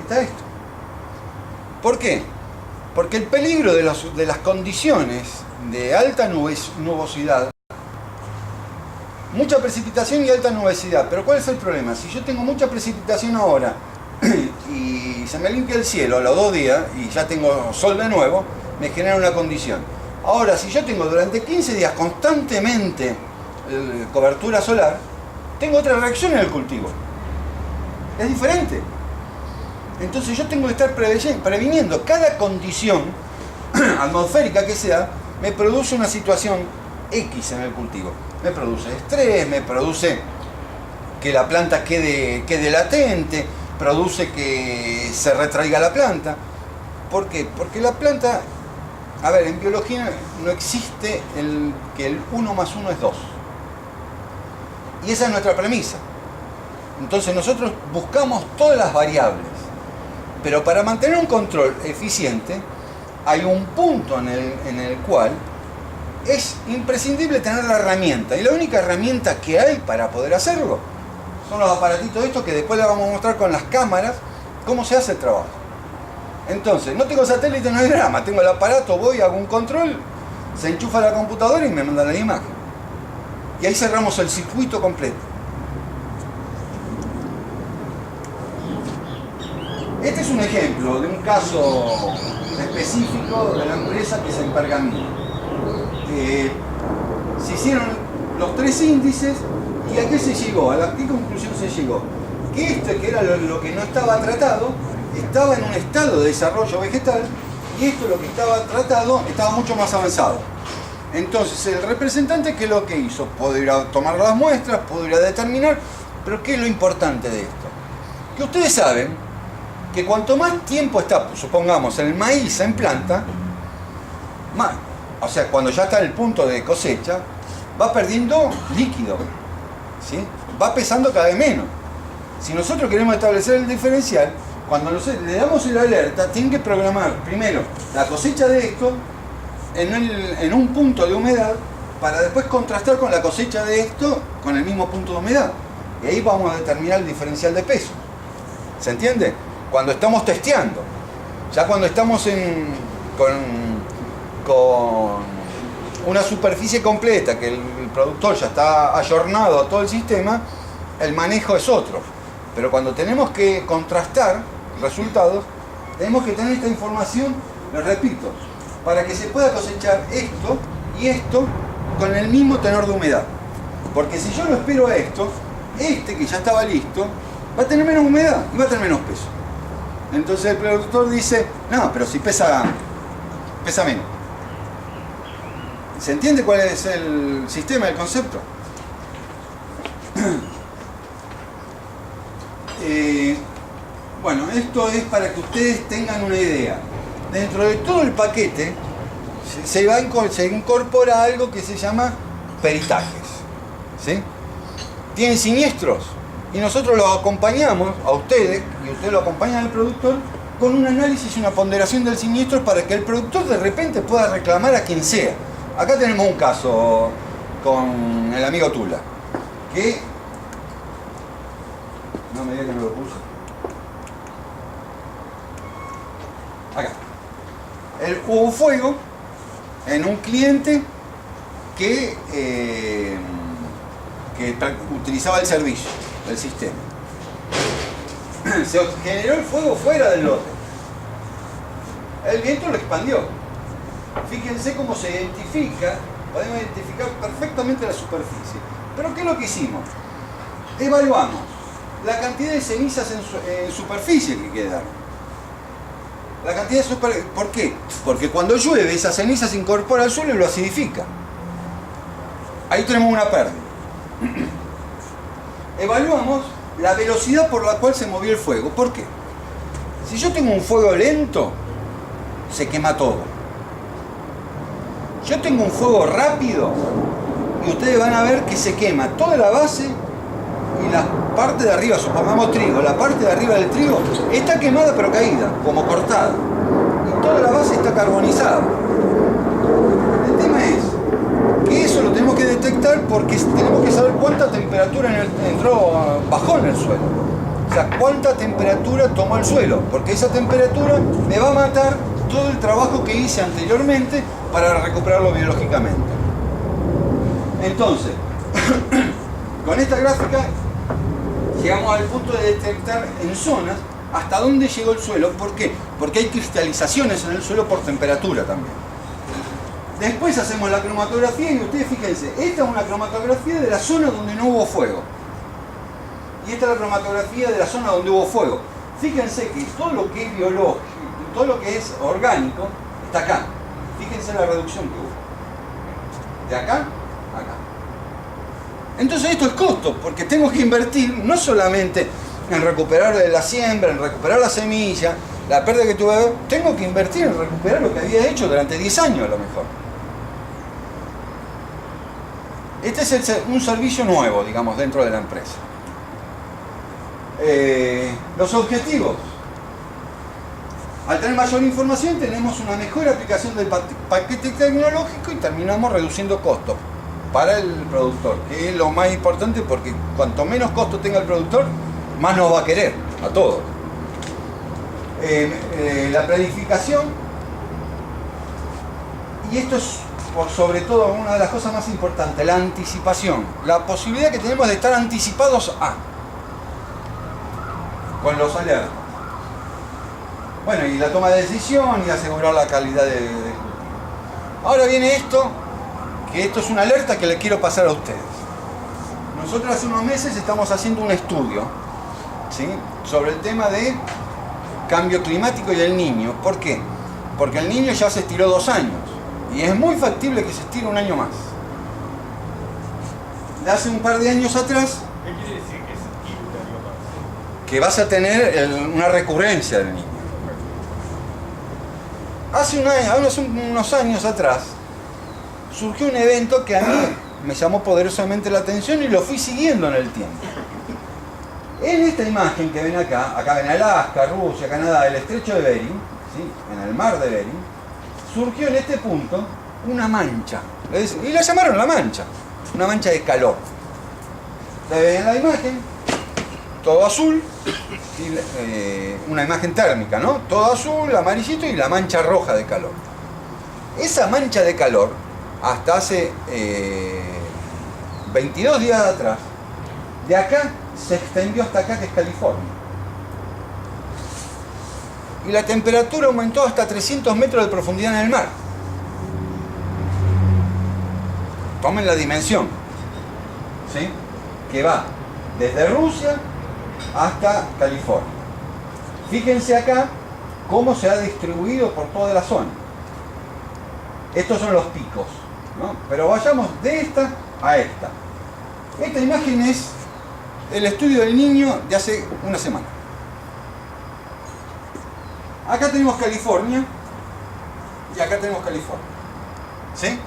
Speaker 1: está esto. ¿Por qué? Porque el peligro de las condiciones de alta nubosidad, mucha precipitación y alta nubosidad, pero ¿cuál es el problema? Si yo tengo mucha precipitación ahora y se me limpia el cielo a los 2 días y ya tengo sol de nuevo, me genera una condición. Ahora, si yo tengo durante 15 días constantemente cobertura solar, tengo otra reacción en el cultivo. Es diferente. Entonces yo tengo que estar previniendo cada condición atmosférica que sea, me produce una situación X en el cultivo. Me produce estrés, me produce que la planta quede latente, produce que se retraiga la planta. ¿Por qué? Porque la planta, a ver, en biología no existe que el 1 más 1 es 2. Y esa es nuestra premisa. Entonces nosotros buscamos todas las variables. Pero para mantener un control eficiente, hay un punto en el cual es imprescindible tener la herramienta. Y la única herramienta que hay para poder hacerlo son los aparatitos estos que después les vamos a mostrar con las cámaras cómo se hace el trabajo. Entonces, no tengo satélite, no hay drama. Tengo el aparato, voy, hago un control, se enchufa la computadora y me mandan la imagen. Y ahí cerramos el circuito completo. Este es un ejemplo de un caso específico de la empresa que es en Pergamino. Se hicieron los 3 índices y ¿a qué se llegó? ¿A qué conclusión se llegó? Que que era lo que no estaba tratado, estaba en un estado de desarrollo vegetal y esto, lo que estaba tratado, estaba mucho más avanzado. Entonces el representante, ¿qué es lo que hizo? Podría tomar las muestras, podría determinar, pero ¿qué es lo importante de esto? Que ustedes saben que cuanto más tiempo está, supongamos, el maíz en planta, más, o sea, cuando ya está en el punto de cosecha, va perdiendo líquido, ¿sí? Va pesando cada vez menos. Si nosotros queremos establecer el diferencial, cuando le damos el alerta, tienen que programar primero la cosecha de esto en un punto de humedad para después contrastar con la cosecha de esto con el mismo punto de humedad. Y ahí vamos a determinar el diferencial de peso. ¿Se entiende? Cuando estamos testeando, ya cuando estamos con una superficie completa, que el productor ya está ayornado a todo el sistema, el manejo es otro. Pero cuando tenemos que contrastar resultados, tenemos que tener esta información, les repito, para que se pueda cosechar esto y esto con el mismo tenor de humedad. Porque si yo lo espero a esto, que ya estaba listo, va a tener menos humedad y va a tener menos peso. Entonces el productor dice, no, pero si pesa menos. ¿Se entiende cuál es el sistema, el concepto? Bueno, esto es para que ustedes tengan una idea. Dentro de todo el paquete se incorpora algo que se llama peritajes, ¿sí? Tienen siniestros y nosotros los acompañamos a ustedes y ustedes lo acompañan al productor con un análisis y una ponderación del siniestro para que el productor de repente pueda reclamar a quien sea. Acá tenemos un caso con el amigo Tula, que no me diga que no lo puse. Acá. Hubo fuego en un cliente que utilizaba el servicio del sistema. Se generó el fuego fuera del lote. El viento lo expandió. Fíjense cómo se identifica, podemos identificar perfectamente la superficie. Pero ¿qué es lo que hicimos? Evaluamos la cantidad de cenizas en superficie que quedaron. La cantidad de superficie. ¿Por qué? Porque cuando llueve esa ceniza se incorpora al suelo y lo acidifica. Ahí tenemos una pérdida. Evaluamos la velocidad por la cual se movió el fuego. ¿Por qué? Si yo tengo un fuego lento, se quema todo. Yo tengo un fuego rápido y ustedes van a ver que se quema toda la base y la parte de arriba, supongamos trigo, la parte de arriba del trigo está quemada pero caída, como cortada. Y toda la base está carbonizada. El tema es que eso lo tenemos que detectar porque tenemos que saber cuánta temperatura bajó en el suelo. O sea, cuánta temperatura tomó el suelo, porque esa temperatura me va a matar todo el trabajo que hice anteriormente para recuperarlo biológicamente. Entonces, con esta gráfica llegamos al punto de detectar en zonas hasta dónde llegó el suelo. ¿Por qué? Porque hay cristalizaciones en el suelo por temperatura también. Después hacemos la cromatografía y ustedes fíjense, esta es una cromatografía de la zona donde no hubo fuego. Y esta es la cromatografía de la zona donde hubo fuego. Fíjense que todo lo que es biológico, todo lo que es orgánico, está acá. Fíjense la reducción que hubo. De acá a acá. Entonces esto es costo, porque tengo que invertir no solamente en recuperar la siembra, en recuperar la semilla, la pérdida que tuve, tengo que invertir en recuperar lo que había hecho durante 10 años a lo mejor. Este es un servicio nuevo, digamos, dentro de la empresa. Los objetivos. Al tener mayor información tenemos una mejor aplicación del paquete tecnológico y terminamos reduciendo costos para el productor, que es lo más importante porque cuanto menos costo tenga el productor, más nos va a querer a todos. La planificación, y esto es por sobre todo una de las cosas más importantes, la anticipación, la posibilidad que tenemos de estar anticipados con los alertas. Bueno, y la toma de decisión y asegurar la calidad de cultivo. Ahora viene esto, que esto es una alerta que le quiero pasar a ustedes. Nosotros hace unos meses estamos haciendo un estudio, ¿sí?, sobre el tema de cambio climático y el Niño. ¿Por qué? Porque el Niño ya se estiró 2 años y es muy factible que se estire 1 año más. De hace un par de años atrás,
Speaker 3: ¿Qué quiere decir que se estire un año más?
Speaker 1: que vas a tener una recurrencia del Niño. Hace unos años atrás surgió un evento que a mí me llamó poderosamente la atención y lo fui siguiendo en el tiempo. En esta imagen que ven acá ven Alaska, Rusia, Canadá, el estrecho de Bering, ¿sí?, en el mar de Bering, surgió en este punto una mancha. Y la llamaron la mancha, una mancha de calor. Ustedes ven la imagen, todo azul, y, una imagen térmica, ¿no? Todo azul, amarillito y la mancha roja de calor. Esa mancha de calor, hasta hace 22 días atrás, de acá se extendió hasta acá, que es California. Y la temperatura aumentó hasta 300 metros de profundidad en el mar. Tomen la dimensión, ¿sí?, que va desde Rusia hasta California. Fíjense acá cómo se ha distribuido por toda la zona. Estos son los picos, ¿no? Pero vayamos de esta a esta. Esta imagen es el estudio del Niño de hace una semana. Acá tenemos California y acá tenemos California, ¿sí?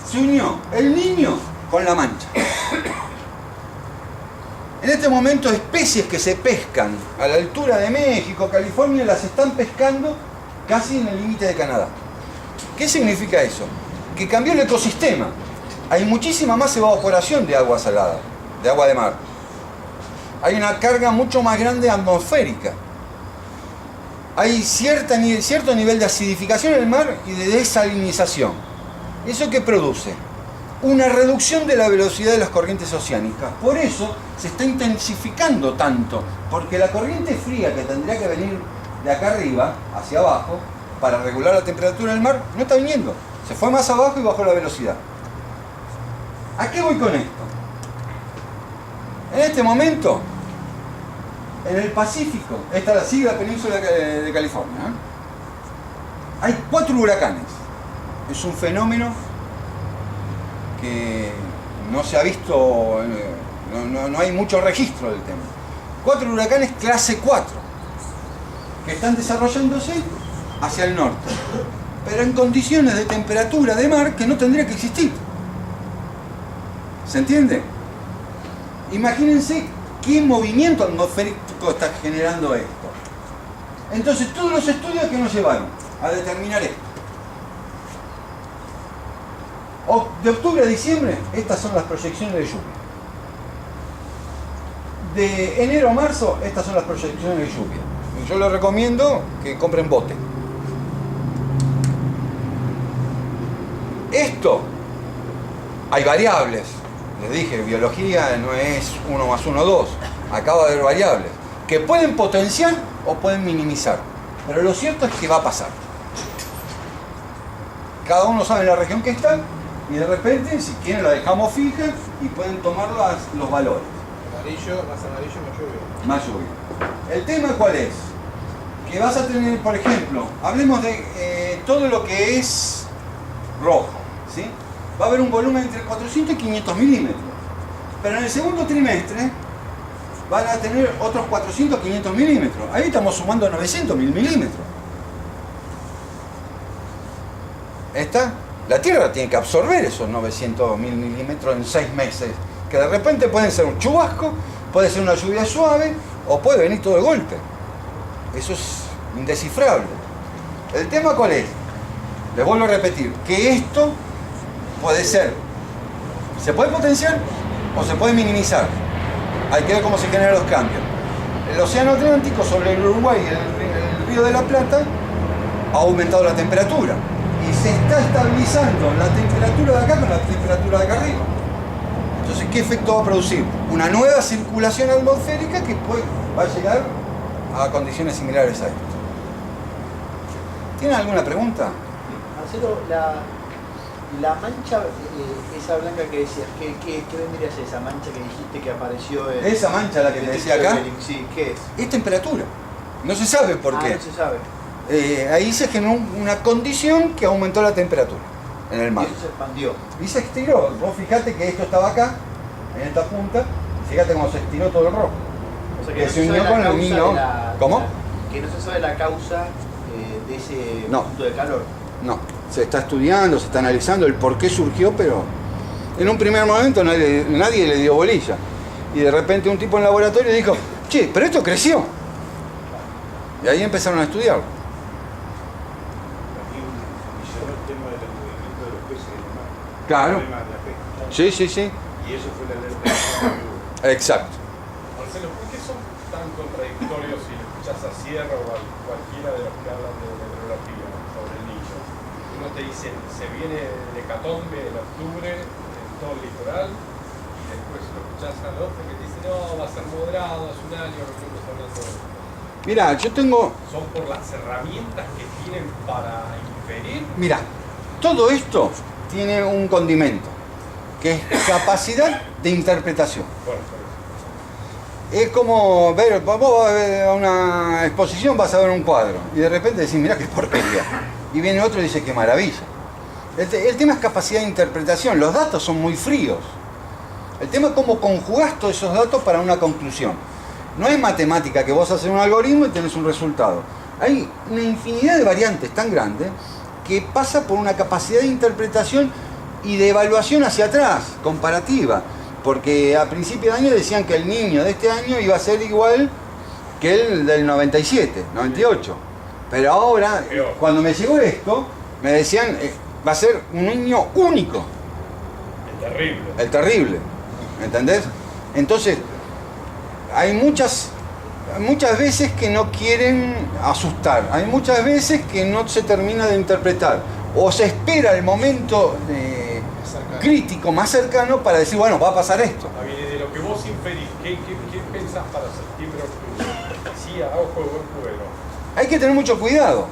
Speaker 1: Se unió el Niño con la mancha. En este momento especies que se pescan a la altura de México, California, las están pescando casi en el límite de Canadá. ¿Qué significa eso? Que cambió el ecosistema. Hay muchísima más evaporación de agua salada, de agua de mar. Hay una carga mucho más grande atmosférica. Hay cierto nivel de acidificación en el mar y de desalinización. ¿Eso qué produce? Una reducción de la velocidad de las corrientes oceánicas. Por eso se está intensificando tanto, porque la corriente fría que tendría que venir de acá arriba hacia abajo para regular la temperatura del mar no está viniendo. Se fue más abajo y bajó la velocidad. ¿A qué voy con esto? En este momento, en el Pacífico, esta es la sigla península de California, ¿eh?, hay 4 huracanes. Es un fenómeno que no se ha visto, no hay mucho registro del tema. 4 huracanes clase 4 que están desarrollándose hacia el norte, pero en condiciones de temperatura de mar que no tendría que existir. ¿Se entiende? Imagínense qué movimiento atmosférico está generando esto. Entonces, todos los estudios que nos llevaron a determinar esto. De octubre a diciembre, estas son las proyecciones de lluvia. De enero a marzo, estas son las proyecciones de lluvia. Y yo les recomiendo que compren bote. Esto, hay variables. Les dije, biología no es 1 más 1, 2. Acá va a haber variables que pueden potenciar o pueden minimizar. Pero lo cierto es que va a pasar. Cada uno sabe la región que está y de repente, si quieren, la dejamos fija y pueden tomar los valores.
Speaker 3: Amarillo, más lluvia.
Speaker 1: Más lluvia. ¿El tema cuál es? Que vas a tener, por ejemplo, hablemos de todo lo que es rojo, ¿sí? Va a haber un volumen entre 400 y 500 milímetros. Pero en el segundo trimestre van a tener otros 400, 500 milímetros. Ahí estamos sumando 900 milímetros. La Tierra tiene que absorber esos 900 milímetros en 6 meses. Que de repente pueden ser un chubasco, puede ser una lluvia suave o puede venir todo de golpe. Eso es indescifrable. ¿El tema cuál es? Les vuelvo a repetir, que esto puede ser, se puede potenciar o se puede minimizar. Hay que ver cómo se generan los cambios. El océano Atlántico sobre el Uruguay y el río de la Plata ha aumentado la temperatura y se está estabilizando la temperatura de acá con la temperatura de acá arriba. Entonces, ¿qué efecto va a producir? Una nueva circulación atmosférica que va a llegar a condiciones similares a esto. ¿Tienen alguna pregunta?
Speaker 4: Marcelo, la mancha, esa blanca que decías, ¿qué vendría a ser esa mancha que dijiste que apareció en...
Speaker 1: Esa mancha, la que te decía acá,
Speaker 4: sí, ¿qué es?
Speaker 1: es temperatura. No se sabe por qué.
Speaker 4: No se sabe.
Speaker 1: Ahí se generó una condición que aumentó la temperatura en el mar.
Speaker 4: Y eso se expandió.
Speaker 1: Y se estiró. Vos fijate que esto estaba acá, en esta punta, fíjate cómo se estiró todo el rojo.
Speaker 4: O sea
Speaker 1: Que
Speaker 4: no
Speaker 1: se
Speaker 4: se
Speaker 1: unió
Speaker 4: sabe
Speaker 1: con
Speaker 4: la
Speaker 1: el
Speaker 4: causa
Speaker 1: niño.
Speaker 4: de la...
Speaker 1: ¿Cómo?
Speaker 4: Que no se sabe la causa de ese
Speaker 1: No.
Speaker 4: punto de calor.
Speaker 1: No, se está estudiando, se está analizando el por qué surgió, pero en un primer momento nadie le dio bolilla. Y de repente un tipo en el laboratorio dijo, che, pero esto creció. Y ahí empezaron a estudiarlo.
Speaker 5: Aquí mencionó el tema del movimiento de los peces en el mar.
Speaker 1: Claro.
Speaker 5: El problema de la pesca.
Speaker 1: Sí, sí, sí.
Speaker 5: Y eso fue la alerta que hubo.
Speaker 1: Exacto.
Speaker 3: Marcelo, ¿por qué son tan contradictorios si le escuchás a Sierra o a cualquiera de los que hablan de meteorología sobre el niño? Uno te dice, se viene el hecatombe en octubre en todo el litoral, y después lo escuchás al otro que te dice, no, va a ser moderado, hace un año que estamos hablando de esto.
Speaker 1: Mira, yo tengo...
Speaker 3: ¿Son por las herramientas que tienen para inferir?
Speaker 1: Mira, todo esto tiene un condimento, que es capacidad de interpretación.
Speaker 3: Bueno, por eso.
Speaker 1: Es como ver, vos vas a ver a una exposición, vas a ver un cuadro, y de repente decís, mirá qué porquería. Y viene otro y dice, qué maravilla. El tema es capacidad de interpretación, los datos son muy fríos. El tema es cómo conjugás todos esos datos para una conclusión. No es matemática que vos haces un algoritmo y tenés un resultado. Hay una infinidad de variantes tan grandes que pasa por una capacidad de interpretación y de evaluación hacia atrás, comparativa. Porque a principio de año decían que el niño de este año iba a ser igual que el del 97, 98. Pero ahora, cuando me llegó esto, me decían, va a ser un niño único.
Speaker 3: El terrible.
Speaker 1: El terrible. ¿Entendés? Entonces, hay muchas veces que no quieren asustar. Hay muchas veces que no se termina de interpretar. O se espera el momento crítico más cercano para decir, bueno, va a pasar esto.
Speaker 3: A ver, de lo que vos inferís, ¿qué pensás para septiembre o octubre? Sí, a ojo de buen cubero.
Speaker 1: Hay que tener mucho cuidado.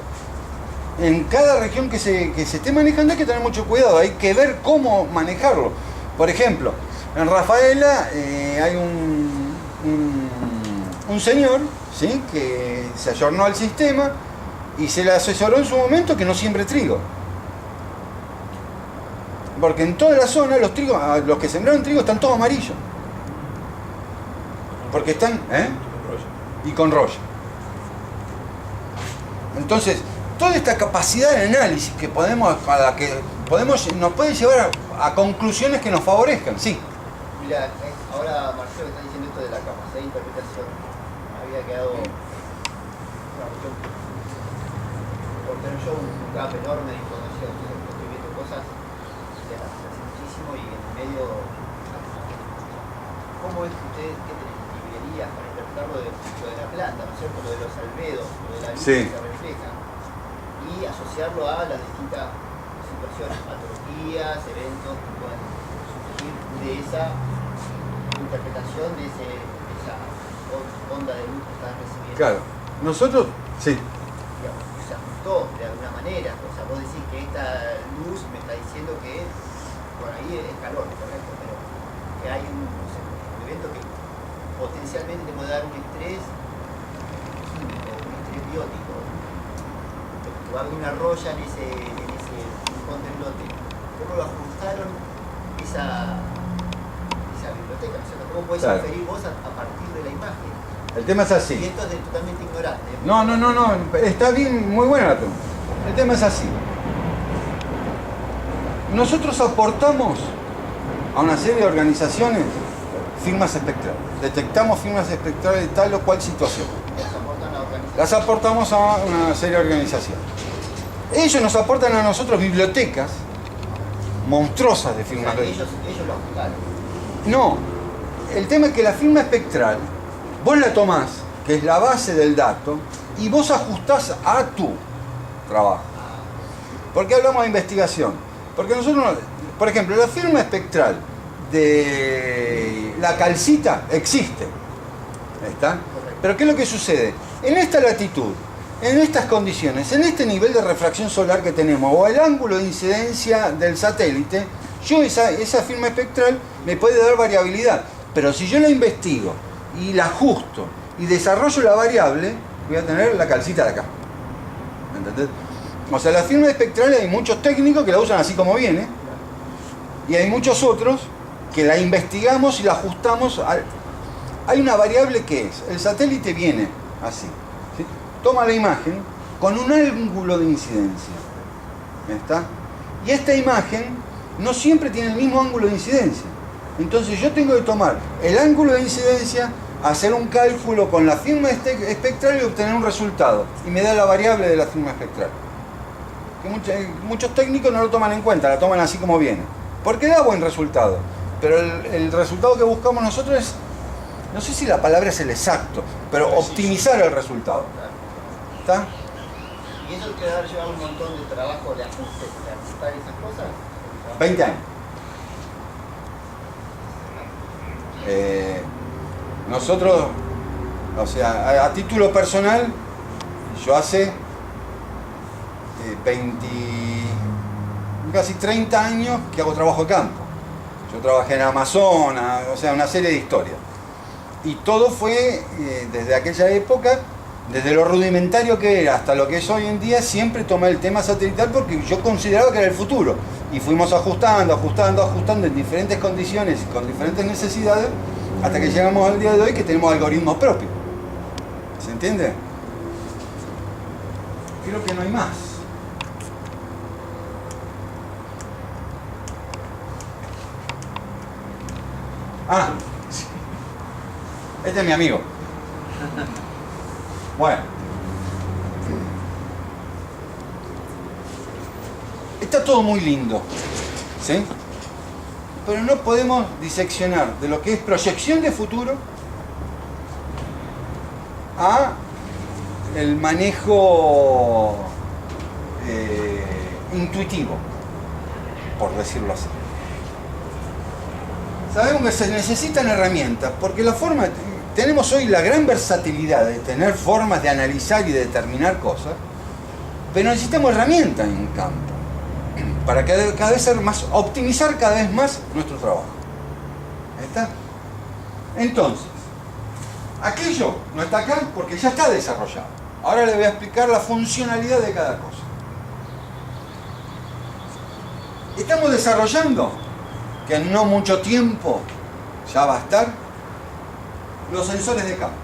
Speaker 1: En cada región que se esté manejando hay que tener mucho cuidado. Hay que ver cómo manejarlo. Por ejemplo, en Rafaela hay un señor, ¿sí?, que se ayornó al sistema y se le asesoró en su momento que no siembre trigo. Porque en toda la zona los que sembraron trigo están todos amarillos. Porque están, y con roya. Entonces, toda esta capacidad de análisis que nos puede llevar a conclusiones que nos favorezcan, sí.
Speaker 6: Mira, ahora Marcelo está diciendo esto de la capacidad de interpretación. Me había quedado una cuestión, por tener yo un gap enorme de información, estoy viendo cosas de hace muchísimo y en medio. ¿Cómo es que ustedes, qué librerías para interpretar lo de la planta, ¿no es cierto? Lo de los albedos, lo de la luz
Speaker 1: Sí.
Speaker 6: que se refleja, y asociarlo a las distintas situaciones, patologías, eventos que puedan surgir de esa interpretación, de esa onda de luz que están recibiendo?
Speaker 1: Claro, nosotros, sí.
Speaker 6: Digamos, se ajustó de alguna manera. O sea, vos decís que esta luz me está diciendo que por ahí es calor, correcto, pero que hay un evento que potencialmente te puede dar un estrés químico, un estrés biótico. Va a haber una roya en ese contralote. ¿Cómo lo ajustaron esa biblioteca? O sea, ¿cómo podés inferir vos a partir de la imagen?
Speaker 1: El tema es
Speaker 6: Y
Speaker 1: así.
Speaker 6: esto es totalmente ignorante.
Speaker 1: No, está bien, muy buena la pregunta. El tema es así. Nosotros aportamos a una serie de organizaciones firmas espectrales. Detectamos firmas espectrales de tal o cual situación. Las aportamos a una serie de organizaciones. Ellos nos aportan a nosotros bibliotecas monstruosas de firmas.
Speaker 6: O sea, ellos lo ajustaron.
Speaker 1: No, el tema es que la firma espectral, vos la tomás, que es la base del dato, y vos ajustás a tu trabajo. ¿Por qué hablamos de investigación? Porque nosotros, por ejemplo, la firma espectral de la calcita existe. ¿Está? Pero ¿qué es lo que sucede? En esta latitud, en estas condiciones, en este nivel de refracción solar que tenemos, o el ángulo de incidencia del satélite, yo esa firma espectral me puede dar variabilidad. Pero si yo la investigo y la ajusto y desarrollo la variable, voy a tener la calcita de acá. ¿Entendés? O sea, la firma espectral hay muchos técnicos que la usan así como viene, y hay muchos otros que la investigamos y la ajustamos. Hay una variable que es, el satélite viene así, ¿sí? Toma la imagen con un ángulo de incidencia. ¿Está? Y esta imagen no siempre tiene el mismo ángulo de incidencia. Entonces yo tengo que tomar el ángulo de incidencia, hacer un cálculo con la firma espectral y obtener un resultado. Y me da la variable de la firma espectral. Que muchos técnicos no lo toman en cuenta, la toman así como viene. Porque da buen resultado. Pero el resultado que buscamos nosotros es, no sé si la palabra es el exacto, pero optimizar el resultado. ¿Está?
Speaker 6: ¿Y eso te va a llevar un montón de trabajo de ajuste, de ajustar esas cosas?
Speaker 1: 20 años. Nosotros, o sea, a título personal, yo hace casi 30 años que hago trabajo de campo. Yo trabajé en Amazonas, o sea, una serie de historias. Y todo fue, desde aquella época, desde lo rudimentario que era hasta lo que es hoy en día, siempre tomé el tema satelital porque yo consideraba que era el futuro. Y fuimos ajustando en diferentes condiciones y con diferentes necesidades, hasta que llegamos al día de hoy que tenemos algoritmos propios. ¿Se entiende? Creo que no hay más. Ah, este es mi amigo. Bueno. Está todo muy lindo, ¿sí? Pero no podemos diseccionar de lo que es proyección de futuro a el manejo intuitivo, por decirlo así. Sabemos que se necesitan herramientas, porque tenemos hoy la gran versatilidad de tener formas de analizar y de determinar cosas, pero necesitamos herramientas en campo para cada vez ser más, optimizar cada vez más nuestro trabajo. ¿Está? Entonces, aquello no está acá porque ya está desarrollado. Ahora le voy a explicar la funcionalidad de cada cosa. Estamos desarrollando, que en no mucho tiempo ya va a estar, los sensores de campo.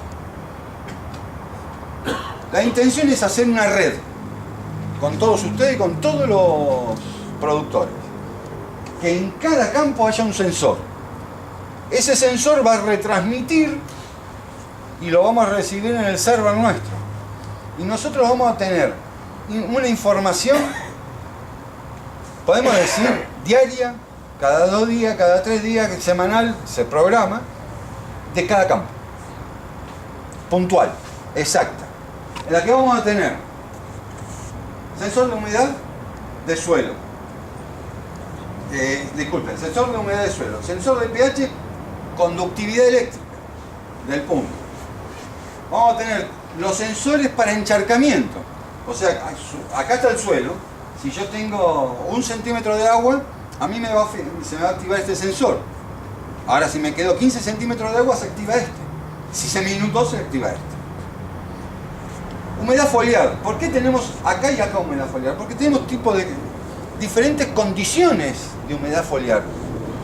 Speaker 1: La intención es hacer una red con todos ustedes y con todos los productores. Que en cada campo haya un sensor. Ese sensor va a retransmitir y lo vamos a recibir en el server nuestro. Y nosotros vamos a tener una información, podemos decir, diaria, cada 2 días, cada 3 días, semanal, se programa, de cada campo. Puntual, exacta. En la que vamos a tener sensor de humedad de suelo. Disculpen, sensor de humedad de suelo. Sensor de pH, conductividad eléctrica del punto. Vamos a tener los sensores para encharcamiento. O sea, acá está el suelo. Si yo tengo 1 centímetro de agua, a mí se me va a activar este sensor. Ahora, si me quedo 15 centímetros de agua, se activa este. Si se me inundó, se activa este. Humedad foliar. ¿Por qué tenemos acá y acá humedad foliar? Porque tenemos diferentes condiciones de humedad foliar.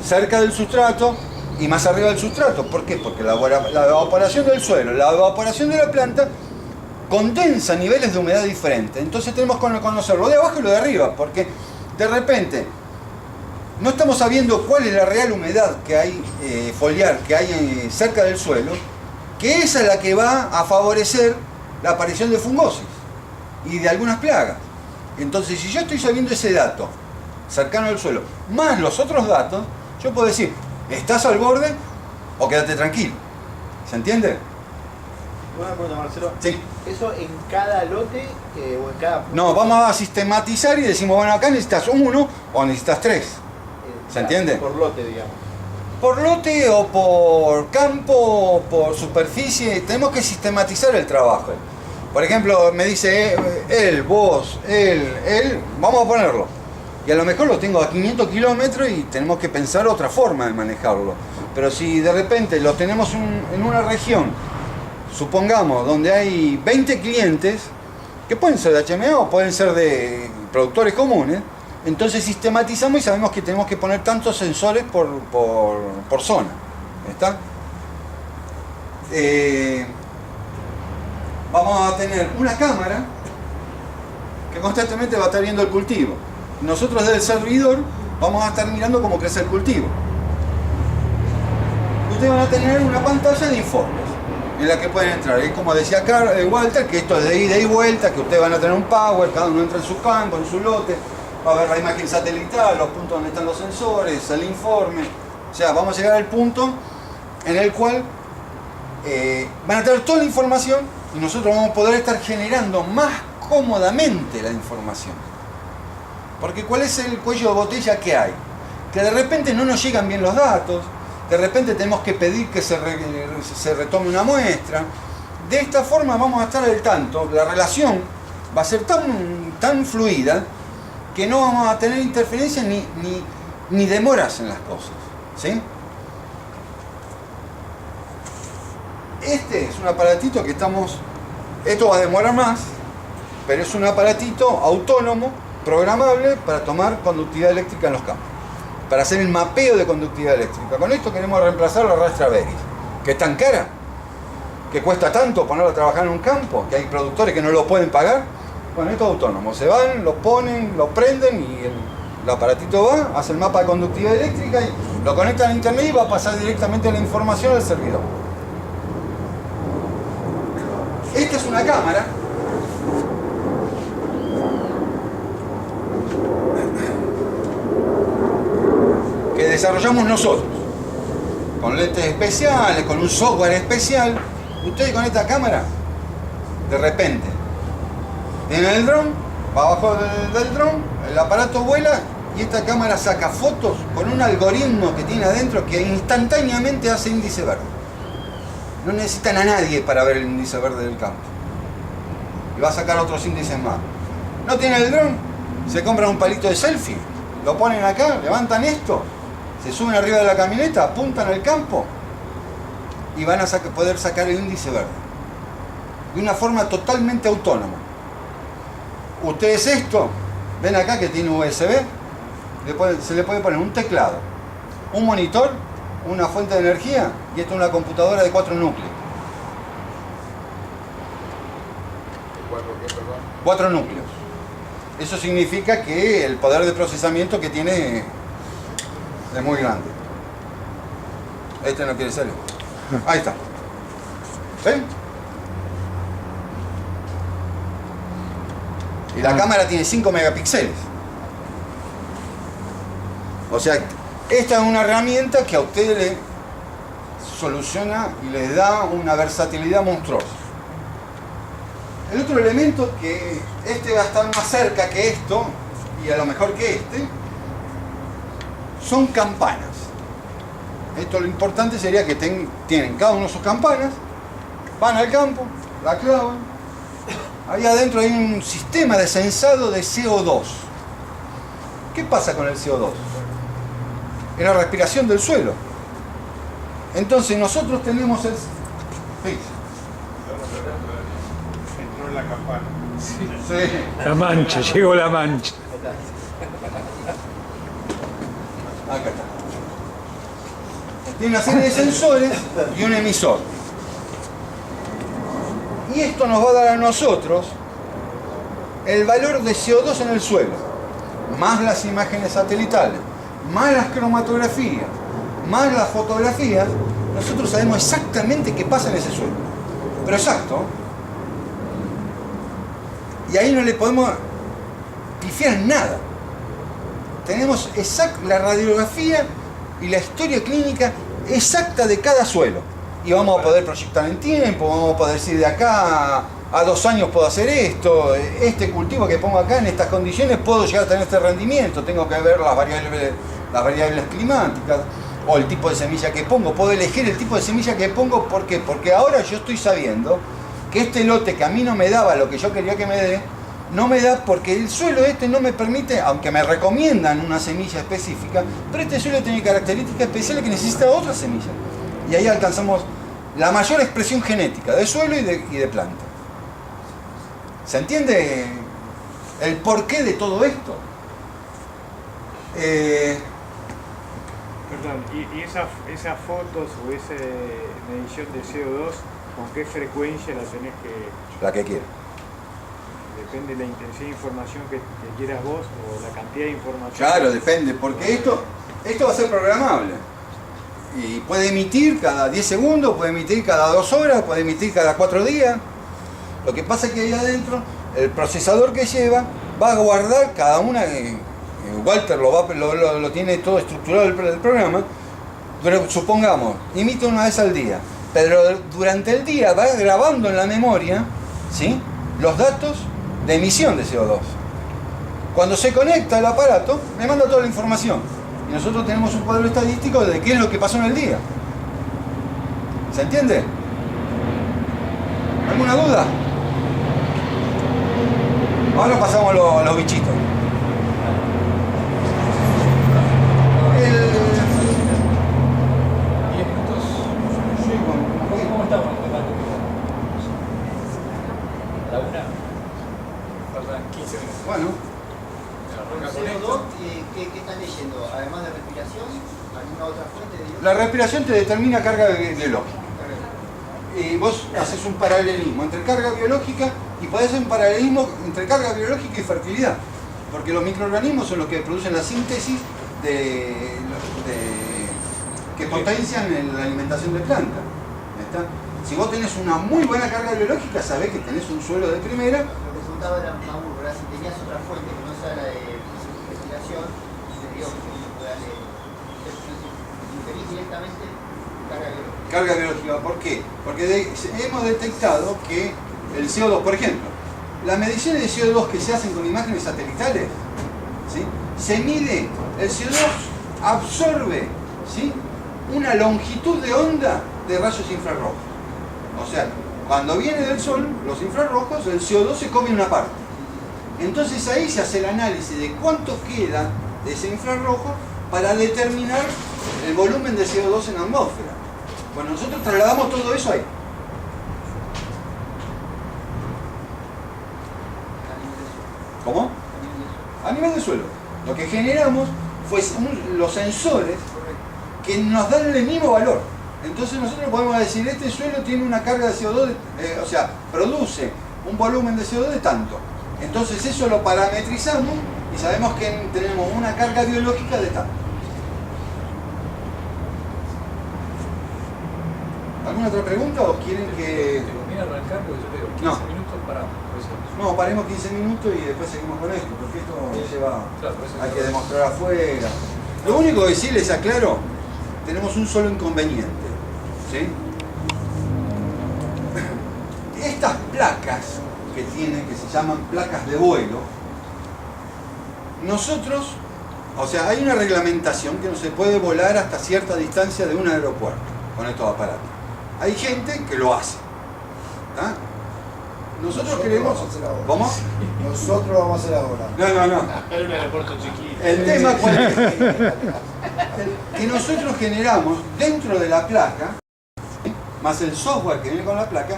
Speaker 1: Cerca del sustrato y más arriba del sustrato. ¿Por qué? Porque la evaporación del suelo, la evaporación de la planta condensa niveles de humedad diferentes. Entonces tenemos que conocer lo de abajo y lo de arriba, porque de repente no estamos sabiendo cuál es la real humedad que hay foliar, que hay cerca del suelo, que esa es la que va a favorecer la aparición de fungosis y de algunas plagas. Entonces, si yo estoy sabiendo ese dato cercano al suelo, más los otros datos, yo puedo decir, ¿estás al borde o quédate tranquilo? ¿Se entiende?
Speaker 4: Una pregunta, Marcelo.
Speaker 1: Sí.
Speaker 4: ¿Eso en cada lote o en cada punto?
Speaker 1: No, vamos a sistematizar y decimos, bueno, acá necesitas 1 o necesitas 3. ¿Se entiende?
Speaker 4: Por lote, digamos.
Speaker 1: Por lote o por campo o por superficie, tenemos que sistematizar el trabajo. Por ejemplo, me dice él, vos, él, vamos a ponerlo. Y a lo mejor lo tengo a 500 kilómetros y tenemos que pensar otra forma de manejarlo. Pero si de repente lo tenemos en una región, supongamos, donde hay 20 clientes, que pueden ser de HMA o pueden ser de productores comunes, entonces sistematizamos y sabemos que tenemos que poner tantos sensores por zona. ¿Está? Vamos a tener una cámara que constantemente va a estar viendo el cultivo. Nosotros desde el servidor vamos a estar mirando cómo crece el cultivo. Ustedes van a tener una pantalla de informes en la que pueden entrar. Es como decía Walter, que esto es de ida y vuelta, que ustedes van a tener un power, cada uno entra en su campo, en su lote, va a ver la imagen satelital, los puntos donde están los sensores, el informe. O sea, vamos a llegar al punto en el cual van a tener toda la información y nosotros vamos a poder estar generando más cómodamente la información. Porque ¿cuál es el cuello de botella que hay? Que de repente no nos llegan bien los datos, de repente tenemos que pedir que se retome una muestra. De esta forma vamos a estar al tanto, la relación va a ser tan fluida que no vamos a tener interferencias ni demoras en las cosas. ¿Sí? Este es un aparatito que esto va a demorar más, pero es un aparatito autónomo, programable, para tomar conductividad eléctrica en los campos, para hacer el mapeo de conductividad eléctrica. Con esto queremos reemplazar la rastra Beris, que es tan cara, que cuesta tanto ponerlo a trabajar en un campo, que hay productores que no lo pueden pagar. Bueno, esto es autónomo, se van, lo ponen, lo prenden y el aparatito va, hace el mapa de conductividad eléctrica y lo conectan a internet y va a pasar directamente la información al servidor. Esta es una cámara que desarrollamos nosotros, con lentes especiales, con un software especial. Ustedes con esta cámara, de repente, tienen el dron, va abajo del dron, el aparato vuela y esta cámara saca fotos con un algoritmo que tiene adentro que instantáneamente hace índice verde. No necesitan a nadie para ver el índice verde del campo. Y va a sacar otros índices más. ¿No tienen el dron? Se compran un palito de selfie, lo ponen acá, levantan esto, se suben arriba de la camioneta, apuntan al campo y van a poder sacar el índice verde. De una forma totalmente autónoma. Ustedes esto, ven acá que tiene USB, se le puede poner un teclado, un monitor, una fuente de energía y esto es una computadora de 4 núcleos. 4 núcleos. Eso significa que el poder de procesamiento que tiene es muy grande. Este no quiere salir. Ahí está. ¿Sí? Y la cámara tiene 5 megapíxeles. O sea, esta es una herramienta que a usted le soluciona y les da una versatilidad monstruosa. El otro elemento que este va a estar más cerca que esto, y a lo mejor que este, son campanas. Esto lo importante sería que tienen cada uno sus campanas, van al campo, la clavan. Ahí adentro hay un sistema de sensado de CO2. ¿Qué pasa con el CO2? Es la respiración del suelo. Entonces nosotros tenemos el... Sí.
Speaker 5: Entró en la campana.
Speaker 1: Sí.
Speaker 7: La mancha, llegó la mancha.
Speaker 1: Acá está. Tiene una serie de sensores y un emisor. Y esto nos va a dar a nosotros el valor de CO2 en el suelo, más las imágenes satelitales, más las cromatografías, más las fotografías. Nosotros sabemos exactamente qué pasa en ese suelo. Pero exacto. Y ahí no le podemos pifiar nada. Tenemos la radiografía y la historia clínica exacta de cada suelo. Y vamos a poder proyectar en tiempo, vamos a poder decir de acá a 2 años puedo hacer esto, este cultivo que pongo acá en estas condiciones puedo llegar a tener este rendimiento, tengo que ver las variables climáticas o el tipo de semilla que pongo, puedo elegir el tipo de semilla que pongo. ¿Por qué? Porque ahora yo estoy sabiendo que este lote que a mí no me daba lo que yo quería que me dé, no me da porque el suelo este no me permite, aunque me recomiendan una semilla específica, pero este suelo tiene características especiales que necesita otra semilla. Y ahí alcanzamos la mayor expresión genética de suelo y de planta. ¿Se entiende el porqué de todo esto?
Speaker 8: Perdón, ¿y esas fotos o esa medición de CO2, con qué frecuencia la tenés que...?
Speaker 1: La que quiera.
Speaker 8: Depende de la intensidad de información que quieras vos o la cantidad de información.
Speaker 1: Claro, depende, porque esto va a ser programable. Y puede emitir cada 10 segundos, puede emitir cada 2 horas, puede emitir cada 4 días. Lo que pasa es que ahí adentro, el procesador que lleva va a guardar cada una... Walter lo tiene todo estructurado el programa, pero supongamos, emite una vez al día, pero durante el día va grabando en la memoria, ¿sí?, los datos de emisión de CO2. Cuando se conecta el aparato, me manda toda la información. Y nosotros tenemos un cuadro estadístico de qué es lo que pasó en el día. ¿Se entiende? ¿Alguna duda? Ahora pasamos a los bichitos.
Speaker 4: ¿Cómo estamos? ¿La una?
Speaker 3: Faltan 15 minutos.
Speaker 1: Bueno,
Speaker 6: CO2, ¿qué están leyendo? Además de respiración, ¿alguna otra fuente de
Speaker 1: la respiración te determina carga biológica. Y vos haces un paralelismo entre carga biológica y podés hacer un paralelismo entre carga biológica y fertilidad. Porque los microorganismos son los que producen la síntesis que potencian la alimentación de plantas. ¿Está? Si vos tenés una muy buena carga biológica, sabés que tenés un suelo de primera.
Speaker 6: Lo que preguntaba era más burro, ¿verdad? Si tenías otra fuente que no sea la de respiración, te digo que se pueda inferir directamente carga biológica.
Speaker 1: Carga biológica, ¿por qué? Porque hemos detectado que el CO2, por ejemplo, las mediciones de CO2 que se hacen con imágenes satelitales, ¿sí?, se mide, el CO2 absorbe, ¿sí?, una longitud de onda de rayos infrarrojos. O sea, cuando viene del sol, los infrarrojos, el CO2 se come una parte. Entonces ahí se hace el análisis de cuánto queda de ese infrarrojo para determinar el volumen de CO2 en la atmósfera. Bueno, nosotros trasladamos todo eso ahí. ¿Cómo? A nivel del suelo. Lo que generamos fue los sensores que nos dan el mismo valor. Entonces nosotros podemos decir, este suelo tiene una carga de CO2, o sea, produce un volumen de CO2 de tanto. Entonces eso lo parametrizamos y sabemos que tenemos una carga biológica de tanto. ¿Alguna otra pregunta o quieren que...?
Speaker 9: ¿Te conviene arrancar? Porque yo te digo, 15
Speaker 1: No.
Speaker 9: minutos paramos.
Speaker 1: No, paremos 15 minutos y después seguimos con esto, porque esto lleva...
Speaker 9: Claro, por eso
Speaker 1: Hay que demostrar afuera. Lo único que sí les aclaro, tenemos un solo inconveniente, ¿sí? Estas placas que tienen, que se llaman placas de vuelo, nosotros, o sea, hay una reglamentación que no se puede volar hasta cierta distancia de un aeropuerto con estos aparatos. Hay gente que lo hace. ¿Ah? Nosotros queremos...
Speaker 5: vamos a hacer ahora.
Speaker 1: ¿Cómo?
Speaker 5: Nosotros vamos a hacer ahora.
Speaker 1: No.
Speaker 3: Era un aeropuerto chiquito.
Speaker 1: El tema cuál es, que nosotros generamos dentro de la placa, ¿sí?, más el software que viene con la placa,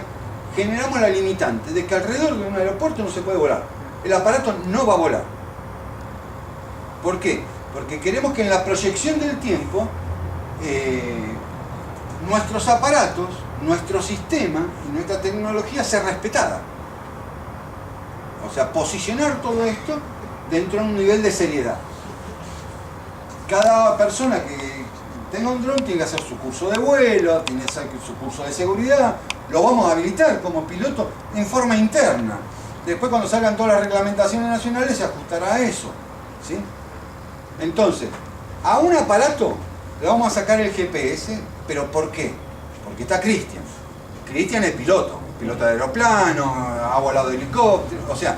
Speaker 1: generamos la limitante de que alrededor de un aeropuerto no se puede volar. El aparato no va a volar. ¿Por qué? Porque queremos que en la proyección del tiempo nuestros aparatos, nuestro sistema y nuestra tecnología sea respetada. O sea, posicionar todo esto dentro de un nivel de seriedad. Cada persona que tenga un dron tiene que hacer su curso de vuelo, tiene que hacer su curso de seguridad, lo vamos a habilitar como piloto en forma interna. Después cuando salgan todas las reglamentaciones nacionales se ajustará a eso, ¿sí? Entonces, a un aparato le vamos a sacar el GPS, ¿pero por qué? Porque está Cristian. Cristian es piloto de aeroplano, ha volado helicóptero, o sea,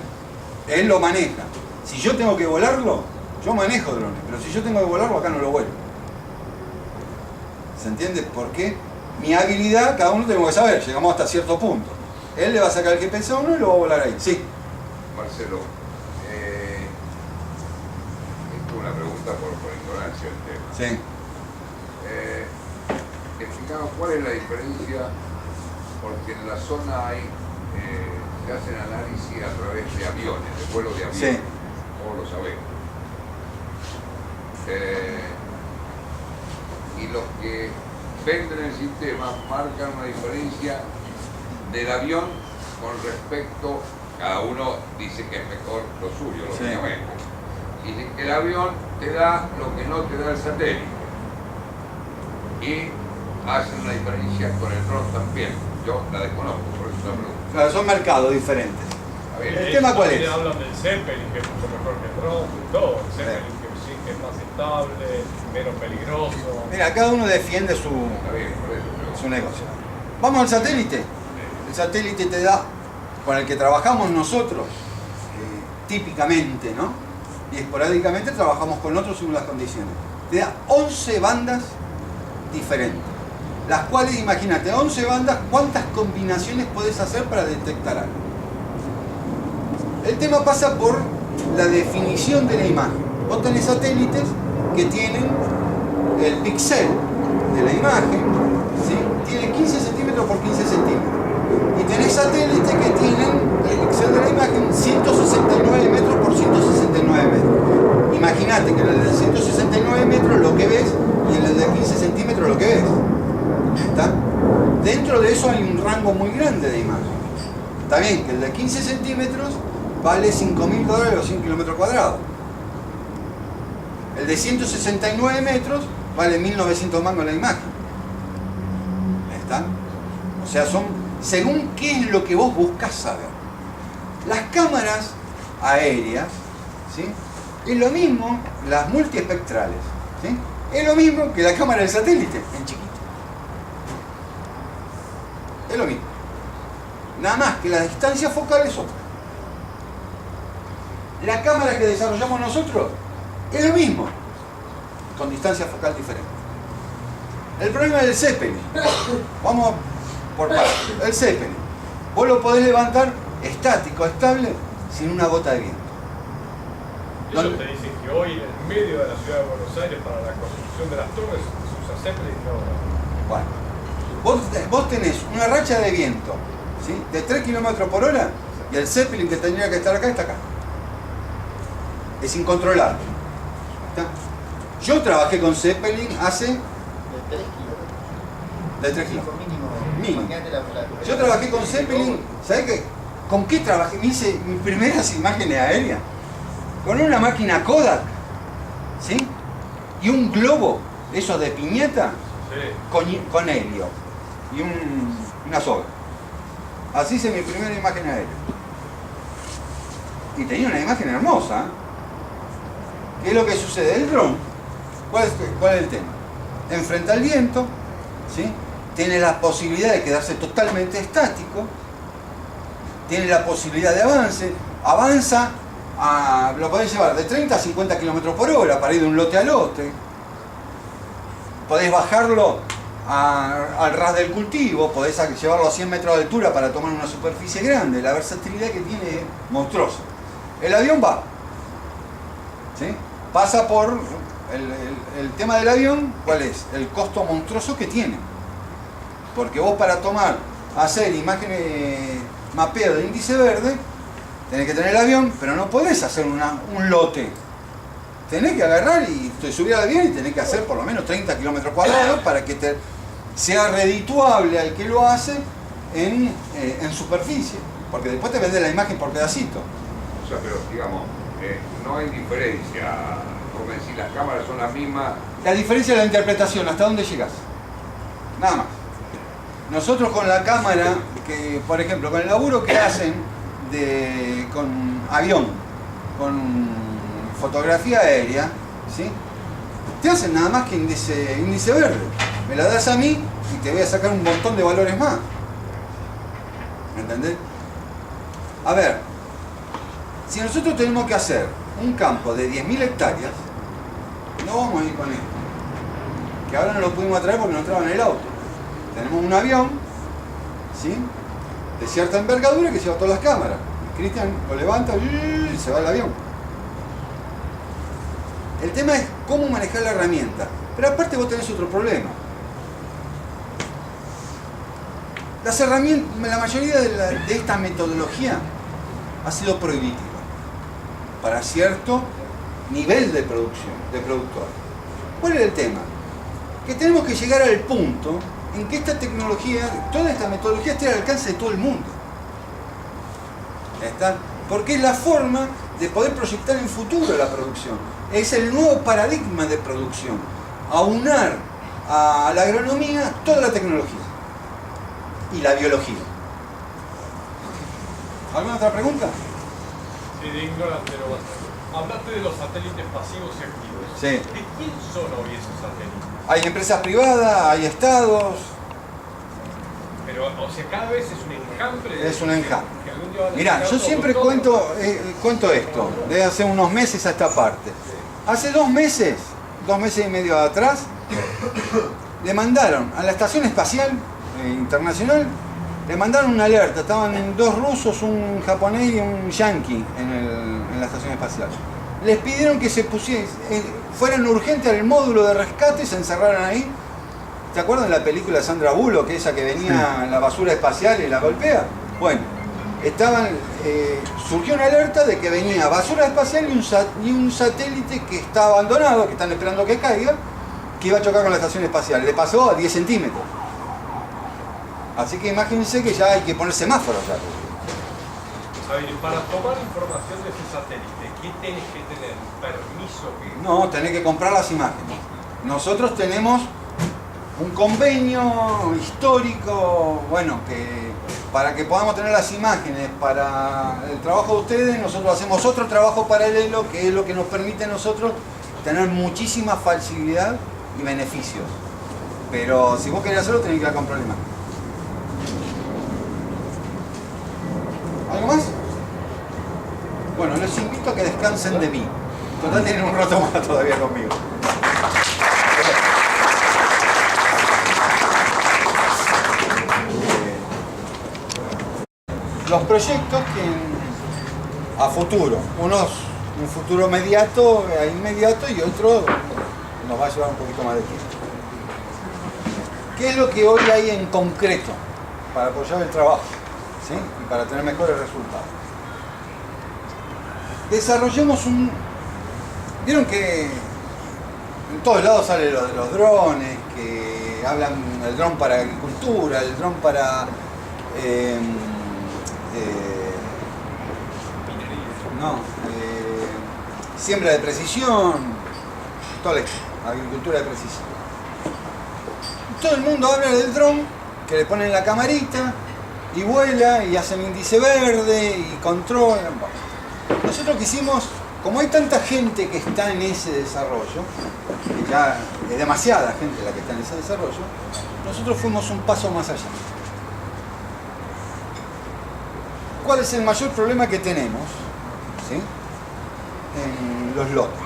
Speaker 1: él lo maneja. Si yo tengo que volarlo, yo manejo drones, pero si yo tengo que volarlo, acá no lo vuelo. ¿Se entiende? Porque mi habilidad, cada uno tenemos que saber, llegamos hasta cierto punto. Él le va a sacar el GPS a uno y lo va a volar ahí. Sí.
Speaker 10: Marcelo, esto es una pregunta por ignorancia del tema.
Speaker 1: Sí.
Speaker 10: Explicamos cuál es la diferencia, porque en la zona hay, se hacen análisis a través de aviones, de vuelos de aviones,
Speaker 1: Sí.
Speaker 10: todos lo sabemos. Y los que venden el sistema marcan una diferencia del avión con respecto, cada uno dice que es mejor lo suyo, lógicamente. Dicen que el avión te da lo que no te da el satélite. Y hacen una diferencia con el dron también. Yo la desconozco, por eso la pregunto.
Speaker 1: Claro, son mercados diferentes.
Speaker 10: A ver,
Speaker 1: ¿El tema cuál es?
Speaker 3: Hablan del Zeppelin, que es mucho mejor que el dron, todo. El Zeppelin que sí que es más estable, menos peligroso.
Speaker 1: Mira, cada uno defiende
Speaker 10: está bien, por eso.
Speaker 1: su negocio. Vamos al satélite. El satélite te da, con el que trabajamos nosotros, típicamente, ¿no? Y esporádicamente trabajamos con otros según las condiciones. Te da 11 bandas diferentes. Las cuales, imagínate, 11 bandas, ¿cuántas combinaciones puedes hacer para detectar algo? El tema pasa por la definición de la imagen. Vos tenés satélites que tienen el píxel de la imagen, ¿sí? Tiene 15 centímetros por 15 centímetros. Y tenés satélites que tienen el píxel de la imagen 169 metros por 169 metros. Imagínate que en el de 169 metros lo que ves y en el de 15 centímetros lo que ves. ¿Está? Dentro de eso hay un rango muy grande de imagen. Está bien que el de 15 centímetros vale $5.000 o 100 kilómetros cuadrados. El de 169 metros vale 1.900 mangos la imagen. ¿Está? O sea, son según qué es lo que vos buscas saber. Las cámaras aéreas, ¿sí?, es lo mismo, las multiespectrales, ¿sí?, es lo mismo que la cámara del satélite, en chiquito. Es lo mismo. Nada más que la distancia focal es otra. La cámara que desarrollamos nosotros es lo mismo, con distancia focal diferente. El problema del Zeppelin, vamos por partes. El Zeppelin, vos lo podés levantar estático, estable, sin una gota de viento.
Speaker 3: Ellos te dicen que hoy en el medio de la ciudad de Buenos Aires para la construcción de las torres se usa Zeppelin, no.
Speaker 1: Bueno, vos tenés una racha de viento, ¿sí?, de 3 kilómetros por hora y el Zeppelin que tendría que estar acá está acá. Es incontrolable. ¿Está? Yo trabajé con Zeppelin hace...
Speaker 6: De 3 kilómetros.
Speaker 1: De 3 kilómetros.
Speaker 6: Mínimo.
Speaker 1: Mínimo. Yo trabajé con Zeppelin, ¿sabés qué? ¿Con qué trabajé? Me hice mis primeras imágenes aéreas con una máquina Kodak, ¿sí?, y un globo, eso de piñata,
Speaker 3: Sí.
Speaker 1: con helio. y una soga. Así hice mi primera imagen aérea. Y tenía una imagen hermosa. ¿Eh? ¿Qué es lo que sucede? El dron, ¿cuál es el tema? Enfrenta el viento, ¿sí? Tiene la posibilidad de quedarse totalmente estático, tiene la posibilidad de avance, avanza, lo podés llevar de 30 a 50 km por hora para ir de un lote a lote, podés bajarlo al ras del cultivo, podés llevarlo a 100 metros de altura para tomar una superficie grande. La versatilidad que tiene es monstruosa. El avión va, ¿sí? Pasa por el tema del avión. ¿Cuál es? El costo monstruoso que tiene, porque vos para hacer imágenes, mapeo de índice verde, tenés que tener el avión, pero no podés hacer un lote. Tenés que agarrar y subir al avión y tenés que hacer por lo menos 30 kilómetros cuadrados para que sea redituable al que lo hace en superficie, porque después te vende la imagen por pedacito.
Speaker 10: O sea, pero digamos, no hay diferencia, como decir, las cámaras son las mismas.
Speaker 1: La diferencia es la interpretación, hasta dónde llegas. Nada más. Nosotros con la cámara, por ejemplo, con el laburo que hacen con avión, con fotografía aérea, ¿sí? Te hacen nada más que índice verde. Me la das a mí y te voy a sacar un montón de valores más. ¿Entendés? A ver, si nosotros tenemos que hacer un campo de 10.000 hectáreas, no vamos a ir con esto. Que ahora no lo pudimos traer porque no entraba en el auto. Tenemos un avión, ¿sí? De cierta envergadura que lleva todas las cámaras. Cristian lo levanta y se va el avión. El tema es cómo manejar la herramienta. Pero aparte vos tenés otro problema. Las herramientas, la mayoría de esta metodología ha sido prohibitiva para cierto nivel de producción, de productor. ¿Cuál es el tema? Que tenemos que llegar al punto en que esta tecnología, toda esta metodología esté al alcance de todo el mundo. ¿Está? Porque es la forma de poder proyectar en futuro la producción. Es el nuevo paradigma de producción. Aunar a la agronomía toda la tecnología y la biología. ¿Alguna otra pregunta?
Speaker 3: Sí, de ignorante no basta. Hablaste de los satélites pasivos y activos.
Speaker 1: Sí.
Speaker 3: ¿De quién son hoy esos satélites?
Speaker 1: Hay empresas privadas, hay estados.
Speaker 3: Pero, o sea, cada vez es un enjambre.
Speaker 1: Es un enjambre.
Speaker 3: Que algún día van a
Speaker 1: Mirá,
Speaker 3: sacar
Speaker 1: yo
Speaker 3: todo
Speaker 1: siempre
Speaker 3: con todo.
Speaker 1: cuento esto, desde hace unos meses a esta parte. Hace 2 meses y medio atrás, le mandaron a la Estación Espacial Internacional, le mandaron una alerta. Estaban 2 rusos, un japonés y un yanqui en la Estación Espacial. Les pidieron que fueran urgentes al módulo de rescate y se encerraran ahí. ¿Te acuerdas de la película de Sandra Bullock, esa que venía en la basura espacial y la golpea? Bueno, surgió una alerta de que venía basura espacial y un satélite que está abandonado, que están esperando que caiga, que iba a chocar con la estación espacial. Le pasó a 10 centímetros. Así que imagínense que ya hay que poner semáforos ya.
Speaker 3: A ver, para tomar información de ese satélite, ¿qué tenés que tener? ¿Permiso?
Speaker 1: No, tenés que comprar las imágenes. Nosotros tenemos un convenio histórico, bueno, que para que podamos tener las imágenes para el trabajo de ustedes, nosotros hacemos otro trabajo paralelo, que es lo que nos permite a nosotros tener muchísima facilidad y beneficios. Pero si vos querés hacerlo, tenés que ir a comprar la imagen. ¿Algo más? Bueno, les invito a que descansen de mí. Total, tienen un rato más todavía conmigo. Los proyectos que a futuro, unos un futuro inmediato y otro nos va a llevar un poquito más de tiempo. ¿Qué es lo que hoy hay en concreto para apoyar el trabajo? ¿Sí? Y para tener mejores resultados. Desarrollemos vieron que en todos lados sale lo de los drones, que hablan del dron para agricultura, el dron para siembra de precisión, toda la agricultura de precisión. Todo el mundo habla del dron que le ponen la camarita y vuela y hacen índice verde y controlan. Bueno, nosotros quisimos, como hay tanta gente que está en ese desarrollo, que ya es demasiada gente la que está en ese desarrollo, nosotros fuimos un paso más allá. ¿Cuál es el mayor problema que tenemos, ¿sí?, en los lotes?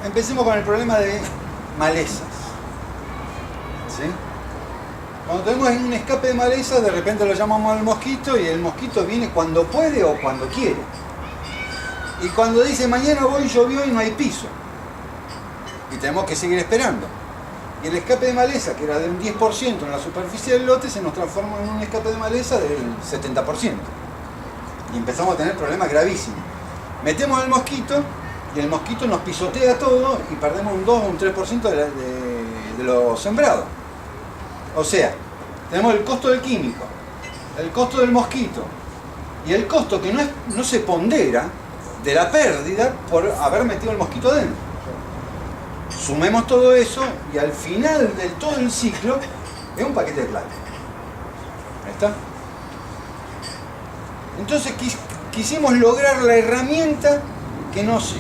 Speaker 1: Empecemos con el problema de malezas, ¿sí? Cuando tenemos un escape de maleza, de repente lo llamamos al mosquito y el mosquito viene cuando puede o cuando quiere. Y cuando dice mañana voy, llovió y no hay piso. Y tenemos que seguir esperando. Y el escape de maleza, que era de un 10% en la superficie del lote, se nos transforma en un escape de maleza del 70%. Y empezamos a tener problemas gravísimos. Metemos al mosquito y el mosquito nos pisotea todo y perdemos un 2 o un 3% de lo sembrado. O sea, tenemos el costo del químico, el costo del mosquito y el costo que no se pondera de la pérdida por haber metido el mosquito adentro. Sumemos todo eso y al final de todo el ciclo es un paquete de plata. ¿Ahí está? Entonces quisimos lograr la herramienta que nos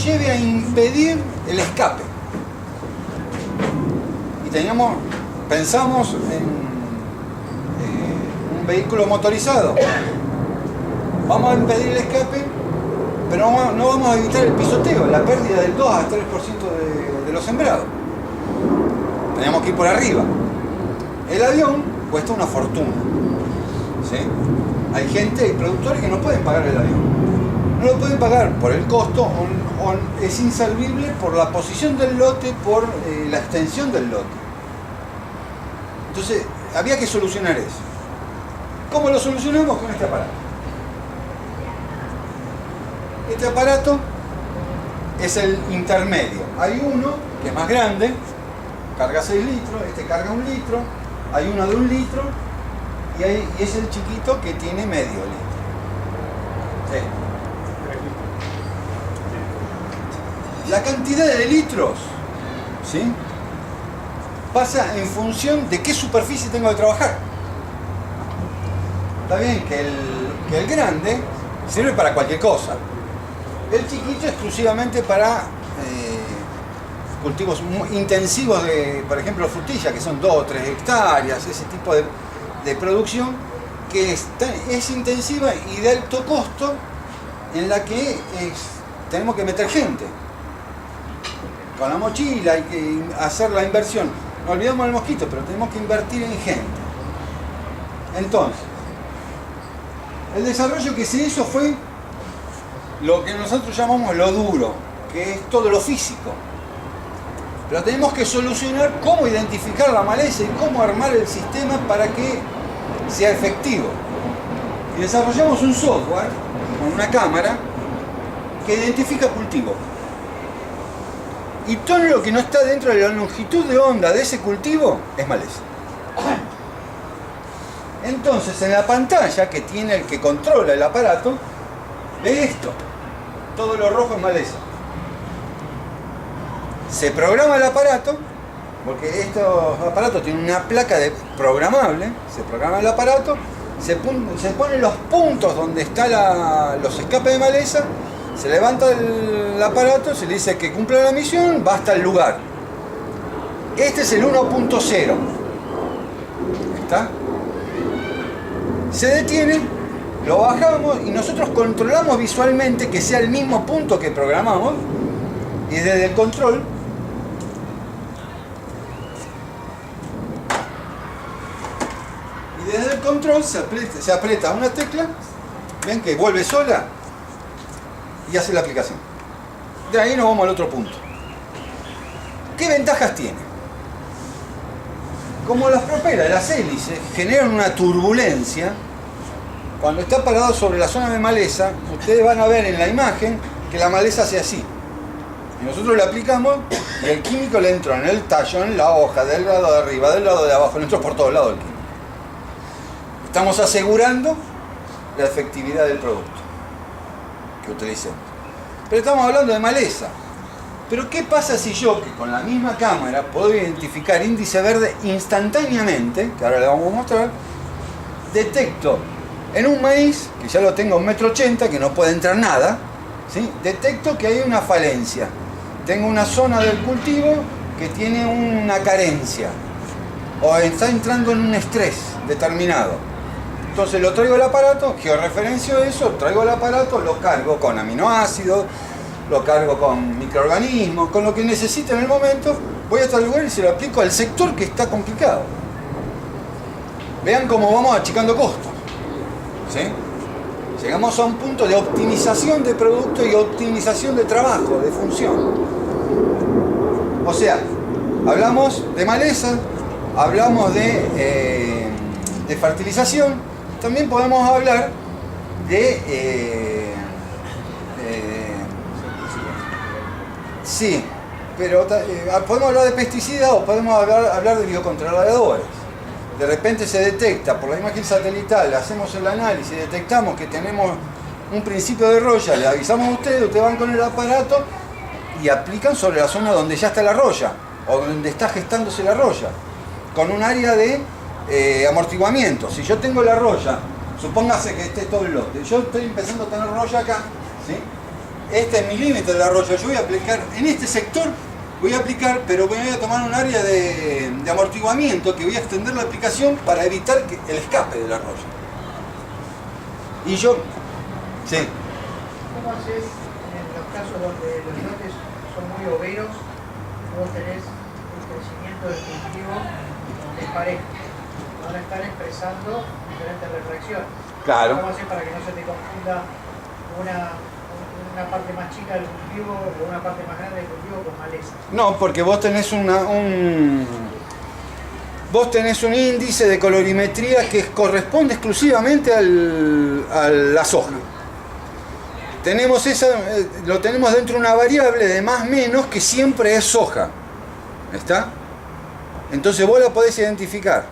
Speaker 1: lleve a impedir el escape. Y pensamos en un vehículo motorizado. Vamos a impedir el escape, pero no vamos a evitar el pisoteo, la pérdida del 2 a 3% de los sembrados. Teníamos que ir por arriba. El avión cuesta una fortuna, ¿sí? Hay gente, hay productores que no pueden pagar el avión. No lo pueden pagar por el costo o es insalvible por la posición del lote, por la extensión del lote. Entonces, había que solucionar eso. ¿Cómo lo solucionamos? Con este aparato. Este aparato es el intermedio. Hay uno que es más grande, carga 6 litros, este carga 1 litro, hay uno de 1 litro y es el chiquito que tiene medio litro. Sí. La cantidad de litros, ¿sí?, pasa en función de qué superficie tengo que trabajar. Está bien que el grande sirve para cualquier cosa. El chiquito exclusivamente para cultivos muy intensivos de, por ejemplo, frutilla, que son 2 o 3 hectáreas, ese tipo de producción que es intensiva y de alto costo, en la que tenemos que meter gente. Con la mochila hay que hacer la inversión. No olvidamos el mosquito, pero tenemos que invertir en gente. Entonces, el desarrollo que se hizo fue lo que nosotros llamamos lo duro, que es todo lo físico. Pero tenemos que solucionar cómo identificar la maleza y cómo armar el sistema para que sea efectivo. Y desarrollamos un software con una cámara que identifica cultivo. Y todo lo que no está dentro de la longitud de onda de ese cultivo es maleza. Entonces, en la pantalla que tiene el que controla el aparato, ve esto. Todo lo rojo es maleza. Se programa el aparato, porque estos aparatos tienen una placa programable. Se programa el aparato, se ponen los puntos donde están los escapes de maleza. Se levanta el aparato, se le dice que cumpla la misión, va hasta el lugar. Este es el 1.0. ¿Está? Se detiene, lo bajamos y nosotros controlamos visualmente que sea el mismo punto que programamos. Y desde el control se aprieta una tecla, ven que vuelve sola y hace la aplicación. De ahí nos vamos al otro punto. ¿Qué ventajas tiene? Como las propelas, las hélices generan una turbulencia, cuando está parado sobre la zona de maleza, ustedes van a ver en la imagen que la maleza hace así. Y nosotros le aplicamos y el químico le entra en el tallo, en la hoja, del lado de arriba, del lado de abajo, le entró por todos lados el químico. Estamos asegurando la efectividad del producto que utilicemos. Pero estamos hablando de maleza. Pero ¿qué pasa si yo, que con la misma cámara, puedo identificar índice verde instantáneamente, que ahora le vamos a mostrar, detecto en un maíz, que ya lo tengo a 1,80 m, que no puede entrar nada, ¿sí? Detecto que hay una falencia. Tengo una zona del cultivo que tiene una carencia, o está entrando en un estrés determinado. Entonces lo traigo al aparato, georreferencio eso, traigo al aparato, lo cargo con aminoácidos, lo cargo con microorganismos, con lo que necesite en el momento, voy a tal lugar y se lo aplico al sector que está complicado. Vean cómo vamos achicando costos, ¿sí? Llegamos a un punto de optimización de producto y optimización de trabajo, de función. O sea, hablamos de maleza, hablamos de fertilización, también podemos hablar de... sí, pero podemos hablar de pesticidas o podemos hablar de biocontroladores. De repente se detecta por la imagen satelital, hacemos el análisis, detectamos que tenemos un principio de roya, le avisamos a ustedes van con el aparato y aplican sobre la zona donde ya está la roya o donde está gestándose la roya, con un área de amortiguamiento. Si yo tengo la roya, supóngase que este es todo el lote, yo estoy empezando a tener roya acá, ¿sí? Este es mi límite de la roya, yo voy a aplicar en este sector, pero voy a tomar un área de amortiguamiento que voy a extender la aplicación para evitar el escape de la roya. Y yo, sí.
Speaker 2: ¿Cómo haces en los casos donde los lotes son muy overos, vos tenés un crecimiento del cultivo desparejo? Van a estar expresando diferentes refracciones.
Speaker 1: Claro.
Speaker 2: ¿Cómo haces para que no se te confunda una parte más chica del cultivo o una parte más grande del cultivo con maleza?
Speaker 1: No, porque vos tenés vos tenés un índice de colorimetría que corresponde exclusivamente a la soja. Lo tenemos dentro de una variable de más menos que siempre es soja. ¿Está? Entonces vos la podés identificar.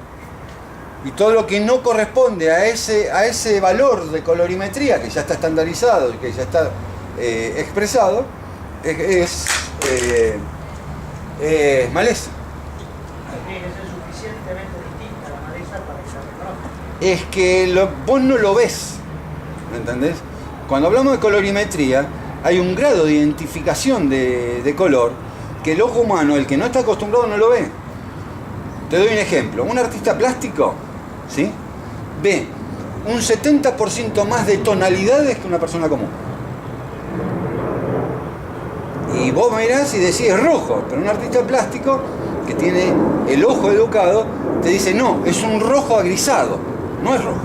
Speaker 1: Y todo lo que no corresponde a ese valor de colorimetría, que ya está estandarizado y que ya está expresado, es maleza.
Speaker 2: Tiene que ser suficientemente distinta la maleza para que se reconozca.
Speaker 1: Es que vos no lo ves, ¿me entendés? Cuando hablamos de colorimetría, hay un grado de identificación de color que el ojo humano, el que no está acostumbrado, no lo ve. Te doy un ejemplo. Un artista plástico, ¿sí?, ve un 70% más de tonalidades que una persona común. Y vos mirás y decís es rojo, pero un artista plástico que tiene el ojo educado te dice no, es un rojo agrisado, no es rojo.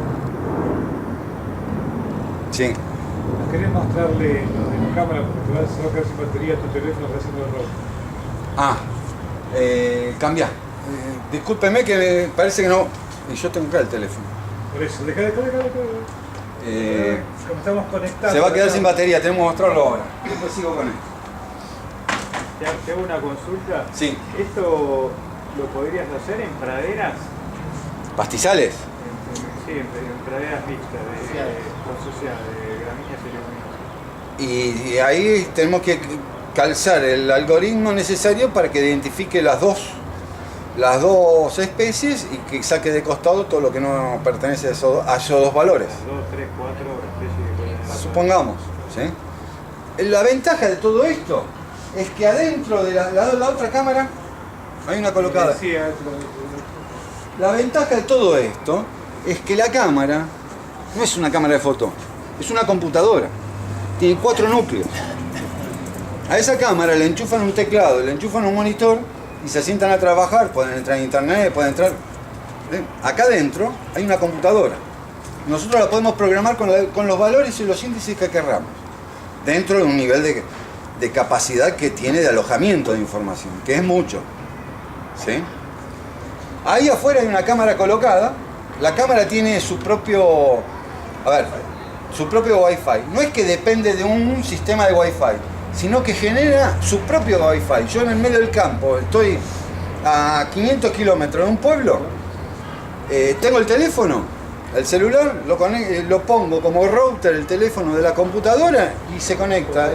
Speaker 1: Sí.
Speaker 8: ¿Querés mostrarle lo de la cámara porque te vas a quedar sin batería tu teléfono haciendo el rojo?
Speaker 1: Cambia. Discúlpeme que me parece que no. Y yo tengo acá el teléfono.
Speaker 8: Por eso, deja. Como estamos conectados.
Speaker 1: Se va a quedar sin batería, tenemos que mostrarlo ahora. Después sigo con esto.
Speaker 8: Te hago una consulta.
Speaker 1: Sí.
Speaker 8: ¿Esto lo podrías hacer en praderas?
Speaker 1: ¿Pastizales?
Speaker 8: Sí, en praderas mixtas, de gramíneas y leguminosas.
Speaker 1: Y ahí tenemos que calzar el algoritmo necesario para que identifique las dos especies y que saque de costado todo lo que no pertenece a esos dos valores.
Speaker 8: Las 2, 3, 4 especies que pueden pasar.
Speaker 1: Supongamos, ¿sí? La ventaja de todo esto es que adentro de la otra cámara hay una colocada. La ventaja de todo esto es que la cámara no es una cámara de foto, es una computadora. Tiene 4 núcleos. A esa cámara le enchufan un teclado, le enchufan un monitor y se sientan a trabajar, pueden entrar en internet, pueden entrar... Acá adentro hay una computadora. Nosotros la podemos programar con los valores y los índices que querramos, dentro de un nivel de capacidad que tiene de alojamiento de información, que es mucho. ¿Sí? Ahí afuera hay una cámara colocada. La cámara tiene su propio Wi-Fi. No es que depende de un sistema de Wi-Fi, sino que genera su propio Wi-Fi. Yo en el medio del campo, estoy a 500 kilómetros de un pueblo, tengo el teléfono, El celular lo pongo como router, el teléfono de la computadora, y se conecta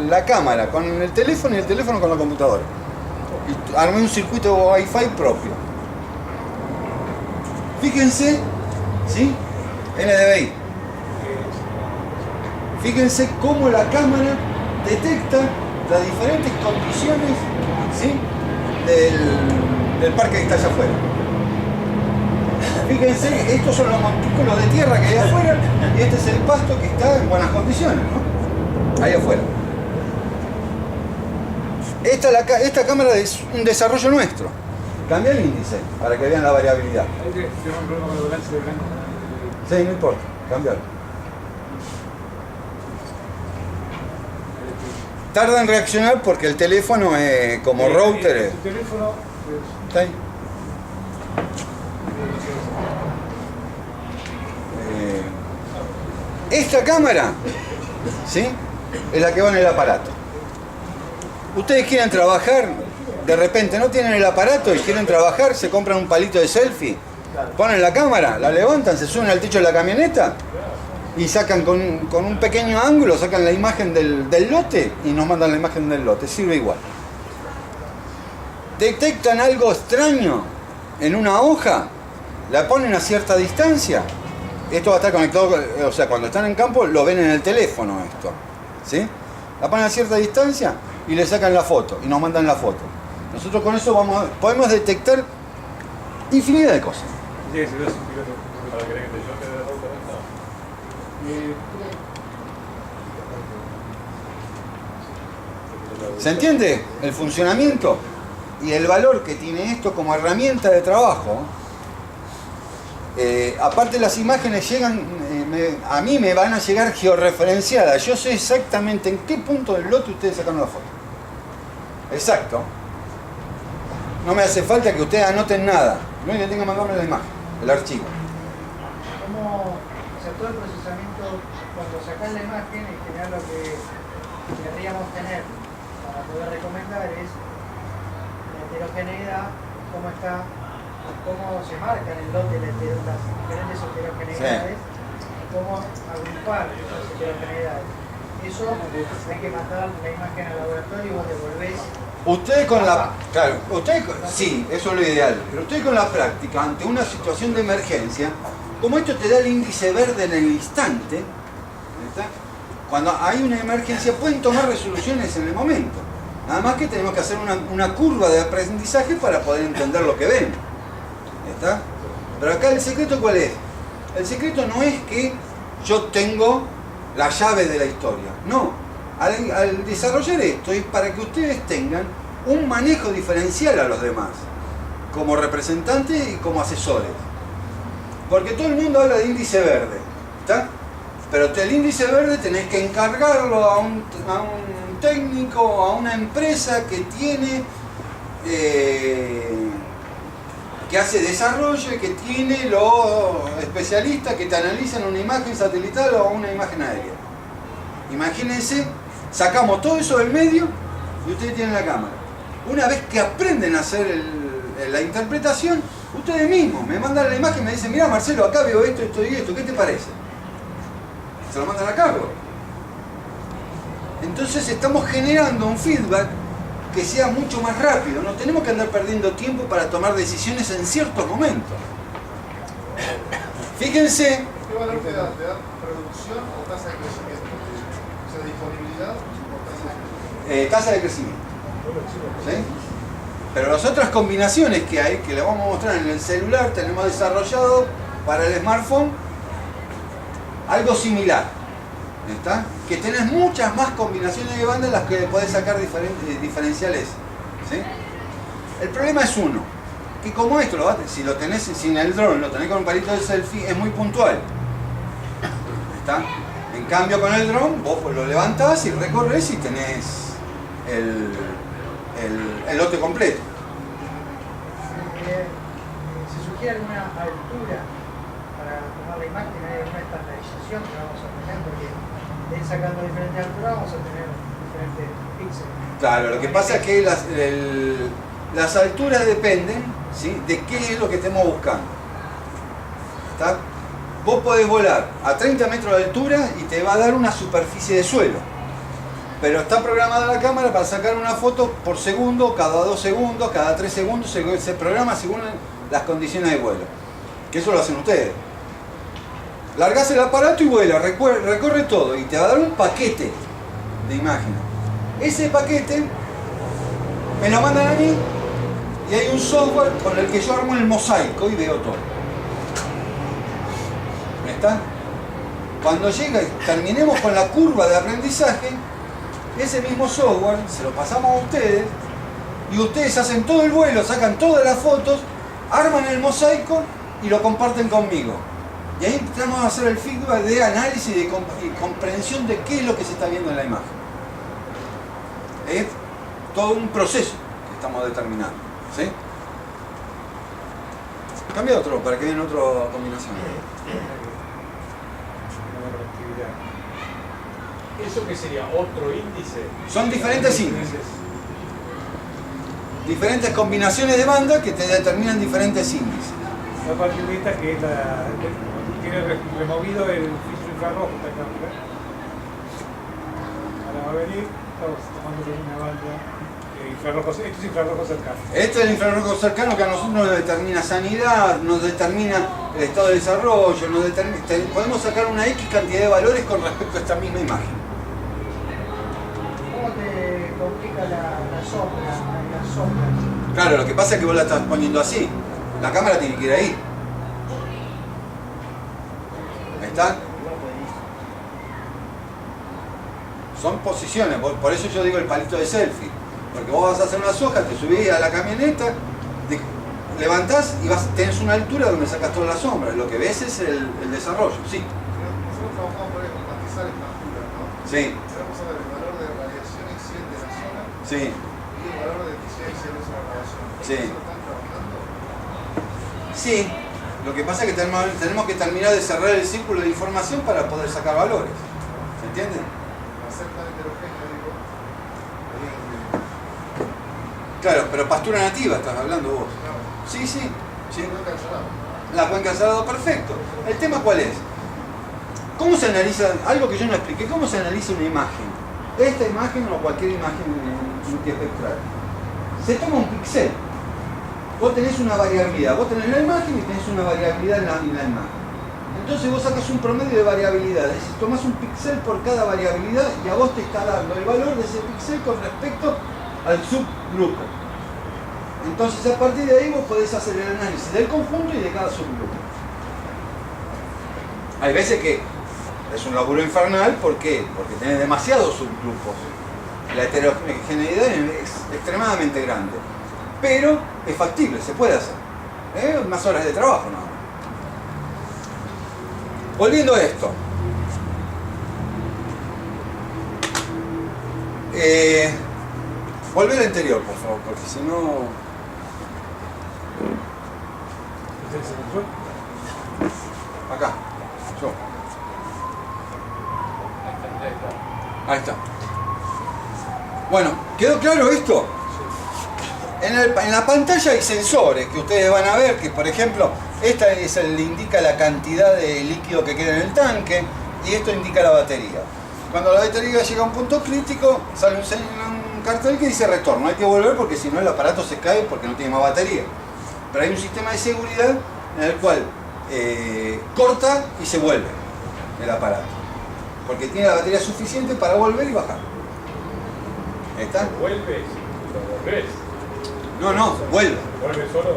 Speaker 1: la cámara con el teléfono y el teléfono con la computadora. Y armé un circuito Wi-Fi propio. Fíjense, ¿sí? NDVI. Fíjense cómo la cámara detecta las diferentes condiciones, ¿sí?, del parque que está allá afuera. Fíjense, estos son los montículos de tierra que hay afuera y este es el pasto que está en buenas condiciones, ¿no? Ahí afuera. Esta cámara es un desarrollo nuestro. Cambia el índice para que vean la variabilidad. Sí, no importa, cambiarlo. Tarda en reaccionar porque el teléfono como router.
Speaker 8: ¿Tu teléfono?
Speaker 1: ¿Está ahí? Esta cámara, ¿sí?, es la que va en el aparato. Ustedes quieren trabajar, de repente no tienen el aparato y quieren trabajar, se compran un palito de selfie, ponen la cámara, la levantan, se suben al techo de la camioneta y sacan con un pequeño ángulo, sacan la imagen del lote y nos mandan la imagen del lote, sirve igual. Detectan algo extraño en una hoja, la ponen a cierta distancia. Esto va a estar conectado, o sea, cuando están en campo lo ven en el teléfono esto, ¿sí? La ponen a cierta distancia y le sacan la foto y nos mandan la foto. Nosotros con eso podemos detectar infinidad de cosas. ¿Se entiende el funcionamiento y el valor que tiene esto como herramienta de trabajo? Aparte las imágenes llegan, a mí me van a llegar georreferenciadas. Yo sé exactamente en qué punto del lote ustedes sacaron la foto. Exacto. No me hace falta que ustedes anoten nada. No hay que tengan que mandarme la imagen, el archivo.
Speaker 2: ¿Cómo, o sea, todo el procesamiento, cuando sacás la imagen, en general lo que querríamos tener para poder recomendar es la heterogeneidad, cómo está, cómo se marca en el lote las diferentes heterogeneidades, y cómo agrupar esas heterogeneidades. Eso hay que mandar la imagen al laboratorio y vos devolvés.
Speaker 1: Ustedes con la... Claro, sí, eso es lo ideal. Pero ustedes con la práctica, ante una situación de emergencia, como esto te da el índice verde en el instante, ¿está?, cuando hay una emergencia pueden tomar resoluciones en el momento. Nada más que tenemos que hacer una curva de aprendizaje para poder entender lo que ven. ¿Está? Pero acá el secreto ¿cuál es? El secreto no es que yo tengo la llave de la historia. No. Al desarrollar esto es para que ustedes tengan un manejo diferencial a los demás, como representantes y como asesores. Porque todo el mundo habla de índice verde, ¿está? Pero el índice verde tenés que encargarlo a un técnico, a una empresa que tiene, que hace desarrollo y que tiene los especialistas que te analizan una imagen satelital o una imagen aérea. Imagínense, sacamos todo eso del medio y ustedes tienen la cámara. Una vez que aprenden a hacer la interpretación, ustedes mismos me mandan la imagen y me dicen, mira Marcelo, acá veo esto, esto y esto, ¿qué te parece? Se lo mandan a Carlos. Entonces estamos generando un feedback que sea mucho más rápido. No tenemos que andar perdiendo tiempo para tomar decisiones en ciertos momentos. Fíjense.
Speaker 3: ¿Qué valor te da? ¿Te da reducción o tasa de crecimiento? O sea, disponibilidad o tasa de crecimiento.
Speaker 1: Tasa de crecimiento. ¿Sí? Pero las otras combinaciones que hay, que les vamos a mostrar en el celular, tenemos desarrollado para el smartphone algo similar. ¿Está? Que tenés muchas más combinaciones de bandas en las que podés sacar diferenciales. ¿Sí? El problema es uno, que como esto, si lo tenés sin el dron, lo tenés con un palito de selfie, es muy puntual. ¿Está? En cambio con el dron, vos lo levantás y recorres y tenés el lote completo.
Speaker 2: ¿Se sugiere alguna altura para tomar la imagen? ¿Hay alguna estandarización que vamos a tener? Porque de ir sacando diferentes alturas vamos a tener diferentes píxeles.
Speaker 1: Claro, lo que pasa es que las alturas dependen, ¿sí?, de qué es lo que estemos buscando. ¿Está? vos podés volar a 30 metros de altura y te va a dar una superficie de suelo. Pero está programada la cámara para sacar una foto por segundo, cada 2 segundos, cada 3 segundos, se programa según las condiciones de vuelo. Que eso lo hacen ustedes. Largás el aparato y vuela, recorre todo y te va a dar un paquete de imágenes. Ese paquete me lo mandan a mí y hay un software con el que yo armo el mosaico y veo todo. ¿Está? Cuando llega y terminemos con la curva de aprendizaje, ese mismo software se lo pasamos a ustedes y ustedes hacen todo el vuelo, sacan todas las fotos, arman el mosaico y lo comparten conmigo. Y ahí empezamos a hacer el feedback de análisis y comprensión de qué es lo que se está viendo en la imagen. Es todo un proceso que estamos determinando. ¿Sí? Cambia otro para que vean otra combinación.
Speaker 3: ¿Eso qué sería? ¿Otro índice?
Speaker 1: Son diferentes índices. Diferentes combinaciones de banda que te determinan diferentes índices.
Speaker 8: La parte de esta que es tiene removido el filtro infrarrojo, está acá, ¿verdad? Ahora va a venir, estamos tomando una banda infrarrojo, esto es infrarrojo cercano.
Speaker 1: Este es el infrarrojo cercano que a nosotros nos determina sanidad, nos determina el estado de desarrollo, podemos sacar una X cantidad de valores con respecto a esta misma imagen.
Speaker 2: ¿Cómo te complica la sombra?
Speaker 1: Claro, lo que pasa es que vos la estás poniendo así. La cámara tiene que ir ahí. ¿Ahí está? Son posiciones, por eso yo digo el palito de selfie. Porque vos vas a hacer una soja, te subís a la camioneta, levantás y tenés una altura donde sacas toda la sombra. Lo que ves es el desarrollo, sí.
Speaker 11: Nosotros trabajamos por matizar esta altura, ¿no?
Speaker 1: Sí.
Speaker 11: Vamos a ver el valor de radiación incidente de la zona
Speaker 1: Sí.
Speaker 11: y el valor de eficiencia de esa radiación.
Speaker 1: Sí.
Speaker 11: ¿Eso lo están trabajando?
Speaker 1: Sí. Lo que pasa es que tenemos que terminar de cerrar el círculo de información para poder sacar valores. ¿Se entiende?
Speaker 11: Al ser tan heterogéneo, digo,
Speaker 1: Claro, pero pastura nativa estás hablando vos.
Speaker 11: claro,
Speaker 1: Sí, sí. Sí.
Speaker 11: no cancelado.
Speaker 1: La cuenca del Salado, perfecto. ¿El tema cuál es? ¿Cómo se analiza? Algo que yo no expliqué. ¿Cómo se analiza una imagen? Esta imagen o cualquier imagen multiespectral. Se toma un píxel. Vos tenés una variabilidad. Vos tenés la imagen y tenés una variabilidad en la imagen. Entonces vos sacas un promedio de variabilidad. Es decir, tomás un píxel por cada variabilidad y a vos te está dando el valor de ese píxel con respecto al subgrupo. Entonces a partir de ahí vos podés hacer el análisis del conjunto y de cada subgrupo. Hay veces que es un laburo infernal, ¿por qué? Porque tenés demasiados subgrupos. La heterogeneidad es extremadamente grande. Pero es factible, se puede hacer. Más horas de trabajo, ¿no? Volviendo a esto. Volver al anterior, por favor, porque si no... Acá, yo. Ahí está. Bueno, ¿quedó claro esto? En la pantalla hay sensores que ustedes van a ver, que por ejemplo, esta le indica la cantidad de líquido que queda en el tanque y esto indica la batería. Cuando la batería llega a un punto crítico, sale un cartel que dice retorno. Hay que volver porque si no el aparato se cae porque no tiene más batería. Pero hay un sistema de seguridad en el cual corta y se vuelve el aparato. Porque tiene la batería suficiente para volver y bajar. ¿Está?
Speaker 3: ¿Vuelves? ¿Lo volvés?
Speaker 1: No, vuelve.
Speaker 3: ¿Vuelve solo?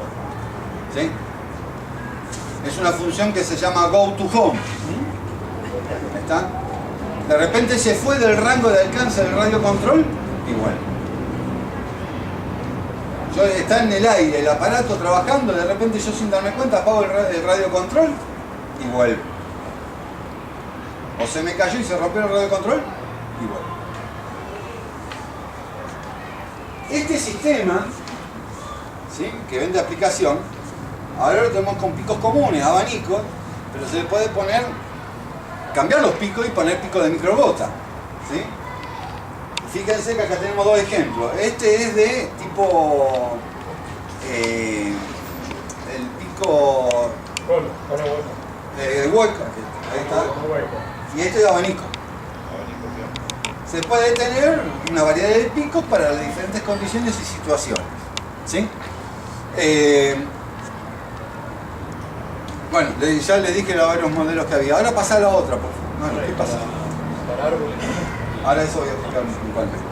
Speaker 1: ¿Sí? Es una función que se llama go to home. ¿Está? De repente se fue del rango de alcance del radio control y vuelve. Está en el aire el aparato trabajando, de repente yo sin darme cuenta apago el radio control y vuelve. O se me cayó y se rompió el radio control y vuelve. Este sistema, ¿sí?, que vende aplicación, ahora lo tenemos con picos comunes, abanicos, pero se le puede poner, cambiar los picos y poner picos de microgota, ¿sí? Fíjense que acá tenemos dos ejemplos. Este es de tipo el pico hueco, ahí está, y este es abanico. Se puede tener una variedad de picos para las diferentes condiciones y situaciones, ¿sí? Bueno, ya les dije los varios modelos que había. Ahora pasa a la otra, por favor. Bueno, ¿qué pasa?
Speaker 3: Para árboles.
Speaker 1: Ahora eso voy a explicar puntualmente.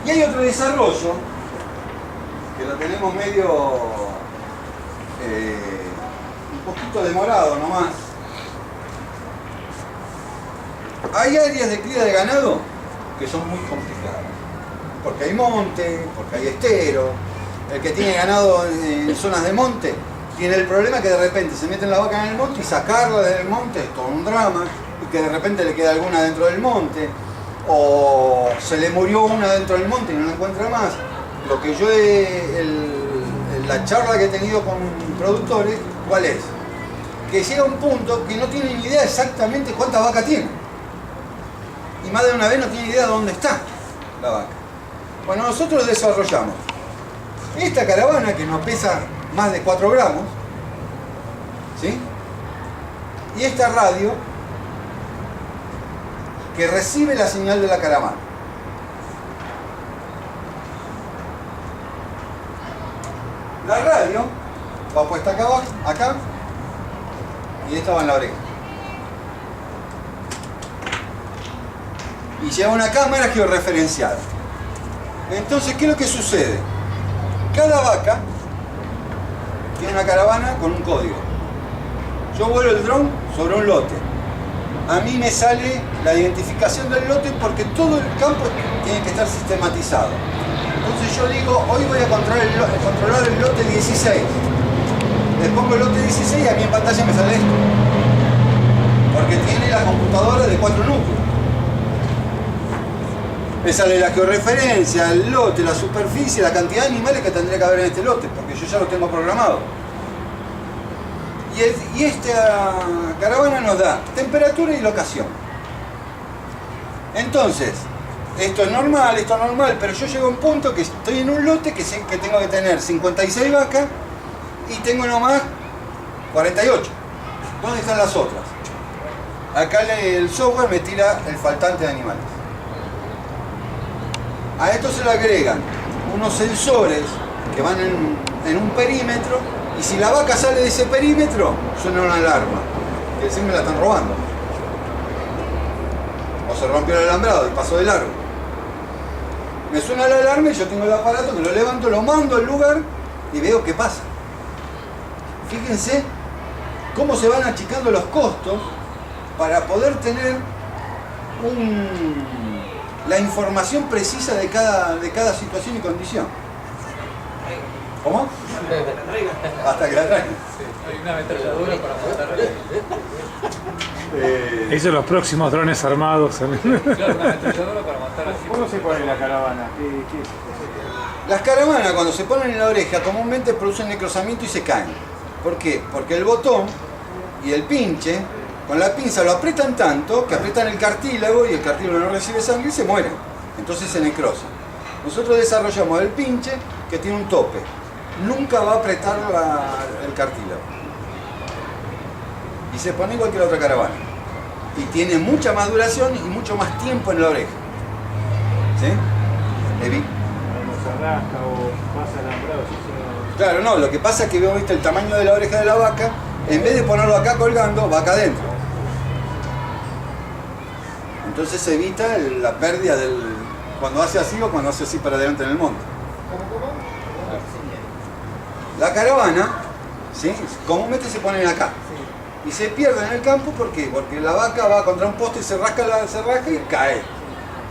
Speaker 1: Y hay otro desarrollo que lo tenemos medio un poquito demorado nomás. Hay áreas de cría de ganado que son muy complicadas, porque hay monte, porque hay estero. El que tiene ganado en zonas de monte tiene el problema que de repente se meten la vaca en el monte y sacarla del monte es todo un drama, y que de repente le queda alguna dentro del monte, o se le murió una dentro del monte y no la encuentra más. Lo que yo la charla que he tenido con productores, ¿cuál es? Que llega un punto que no tienen idea exactamente cuántas vacas tienen. Y más de una vez no tiene idea dónde está la vaca. Bueno, nosotros desarrollamos esta caravana que nos pesa más de 4 gramos, ¿sí? Y esta radio que recibe la señal de la caravana. La radio va puesta acá abajo, acá, y esta va en la oreja. Y lleva una cámara georreferenciada. Entonces, ¿qué es lo que sucede? Cada vaca tiene una caravana con un código. Yo vuelo el dron sobre un lote. A mí me sale la identificación del lote porque todo el campo tiene que estar sistematizado. Entonces yo digo, hoy voy a controlar el lote 16. Le pongo el lote 16 y a mí en pantalla me sale esto. Porque tiene la computadora de 4 núcleos. Me sale la georreferencia, el lote, la superficie, la cantidad de animales que tendría que haber en este lote, porque yo ya lo tengo programado. Y esta caravana nos da temperatura y locación. Entonces, esto es normal, pero yo llego a un punto que estoy en un lote que sé que tengo que tener 56 vacas y tengo nomás 48. ¿Dónde están las otras? Acá el software me tira el faltante de animales. A esto se le agregan unos sensores que van en un perímetro, y si la vaca sale de ese perímetro, suena una alarma, que decir me la están robando. O se rompió el alambrado y pasó de largo. Me suena la alarma y yo tengo el aparato que lo levanto, lo mando al lugar y veo qué pasa. Fíjense cómo se van achicando los costos para poder tener la información precisa de cada situación y condición. ¿Cómo? Hasta que la traigan.
Speaker 9: Sí, hay una ametralladora para matar
Speaker 7: Esos los próximos drones armados.
Speaker 9: Claro, una ametralladora para matar así.
Speaker 8: ¿Cómo se pone la caravana? ¿Qué es?
Speaker 1: Las caravanas, cuando se ponen en la oreja, comúnmente producen necrosamiento y se caen. ¿Por qué? Porque el botón y el pinche, con la pinza lo aprietan tanto que aprietan el cartílago y el cartílago no recibe sangre y se muere. Entonces se necrosa. Nosotros desarrollamos el pinche que tiene un tope. Nunca va a apretar el cartílago. Y se pone igual que la otra caravana. Y tiene mucha más duración y mucho más tiempo en la oreja. ¿Sí? ¿Evi?
Speaker 8: No se rasca o pasa alambrado.
Speaker 1: Claro, no, lo que pasa es que veo, viste, el tamaño de la oreja de la vaca, en vez de ponerlo acá colgando, va acá adentro. Entonces se evita la pérdida cuando hace así o cuando hace así para adelante en el monte. La caravana, ¿sí?, comúnmente se ponen acá. Y se pierde en el campo, ¿por qué? Porque la vaca va contra un poste y se rasca y cae.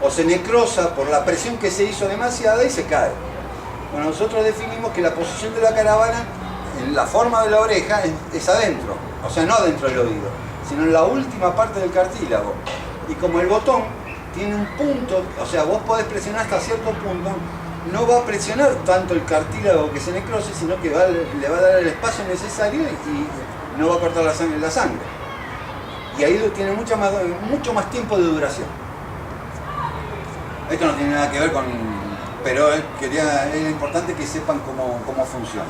Speaker 1: O se necrosa por la presión que se hizo demasiada y se cae. Bueno, nosotros definimos que la posición de la caravana, en la forma de la oreja, es adentro. O sea, no dentro del oído, sino en la última parte del cartílago. Y como el botón tiene un punto, o sea, vos podés presionar hasta cierto punto, no va a presionar tanto el cartílago que se necrose, sino que le va a dar el espacio necesario y no va a cortar la sangre. Y ahí tiene mucho más tiempo de duración. Esto no tiene nada que ver con... pero era importante que sepan cómo funciona.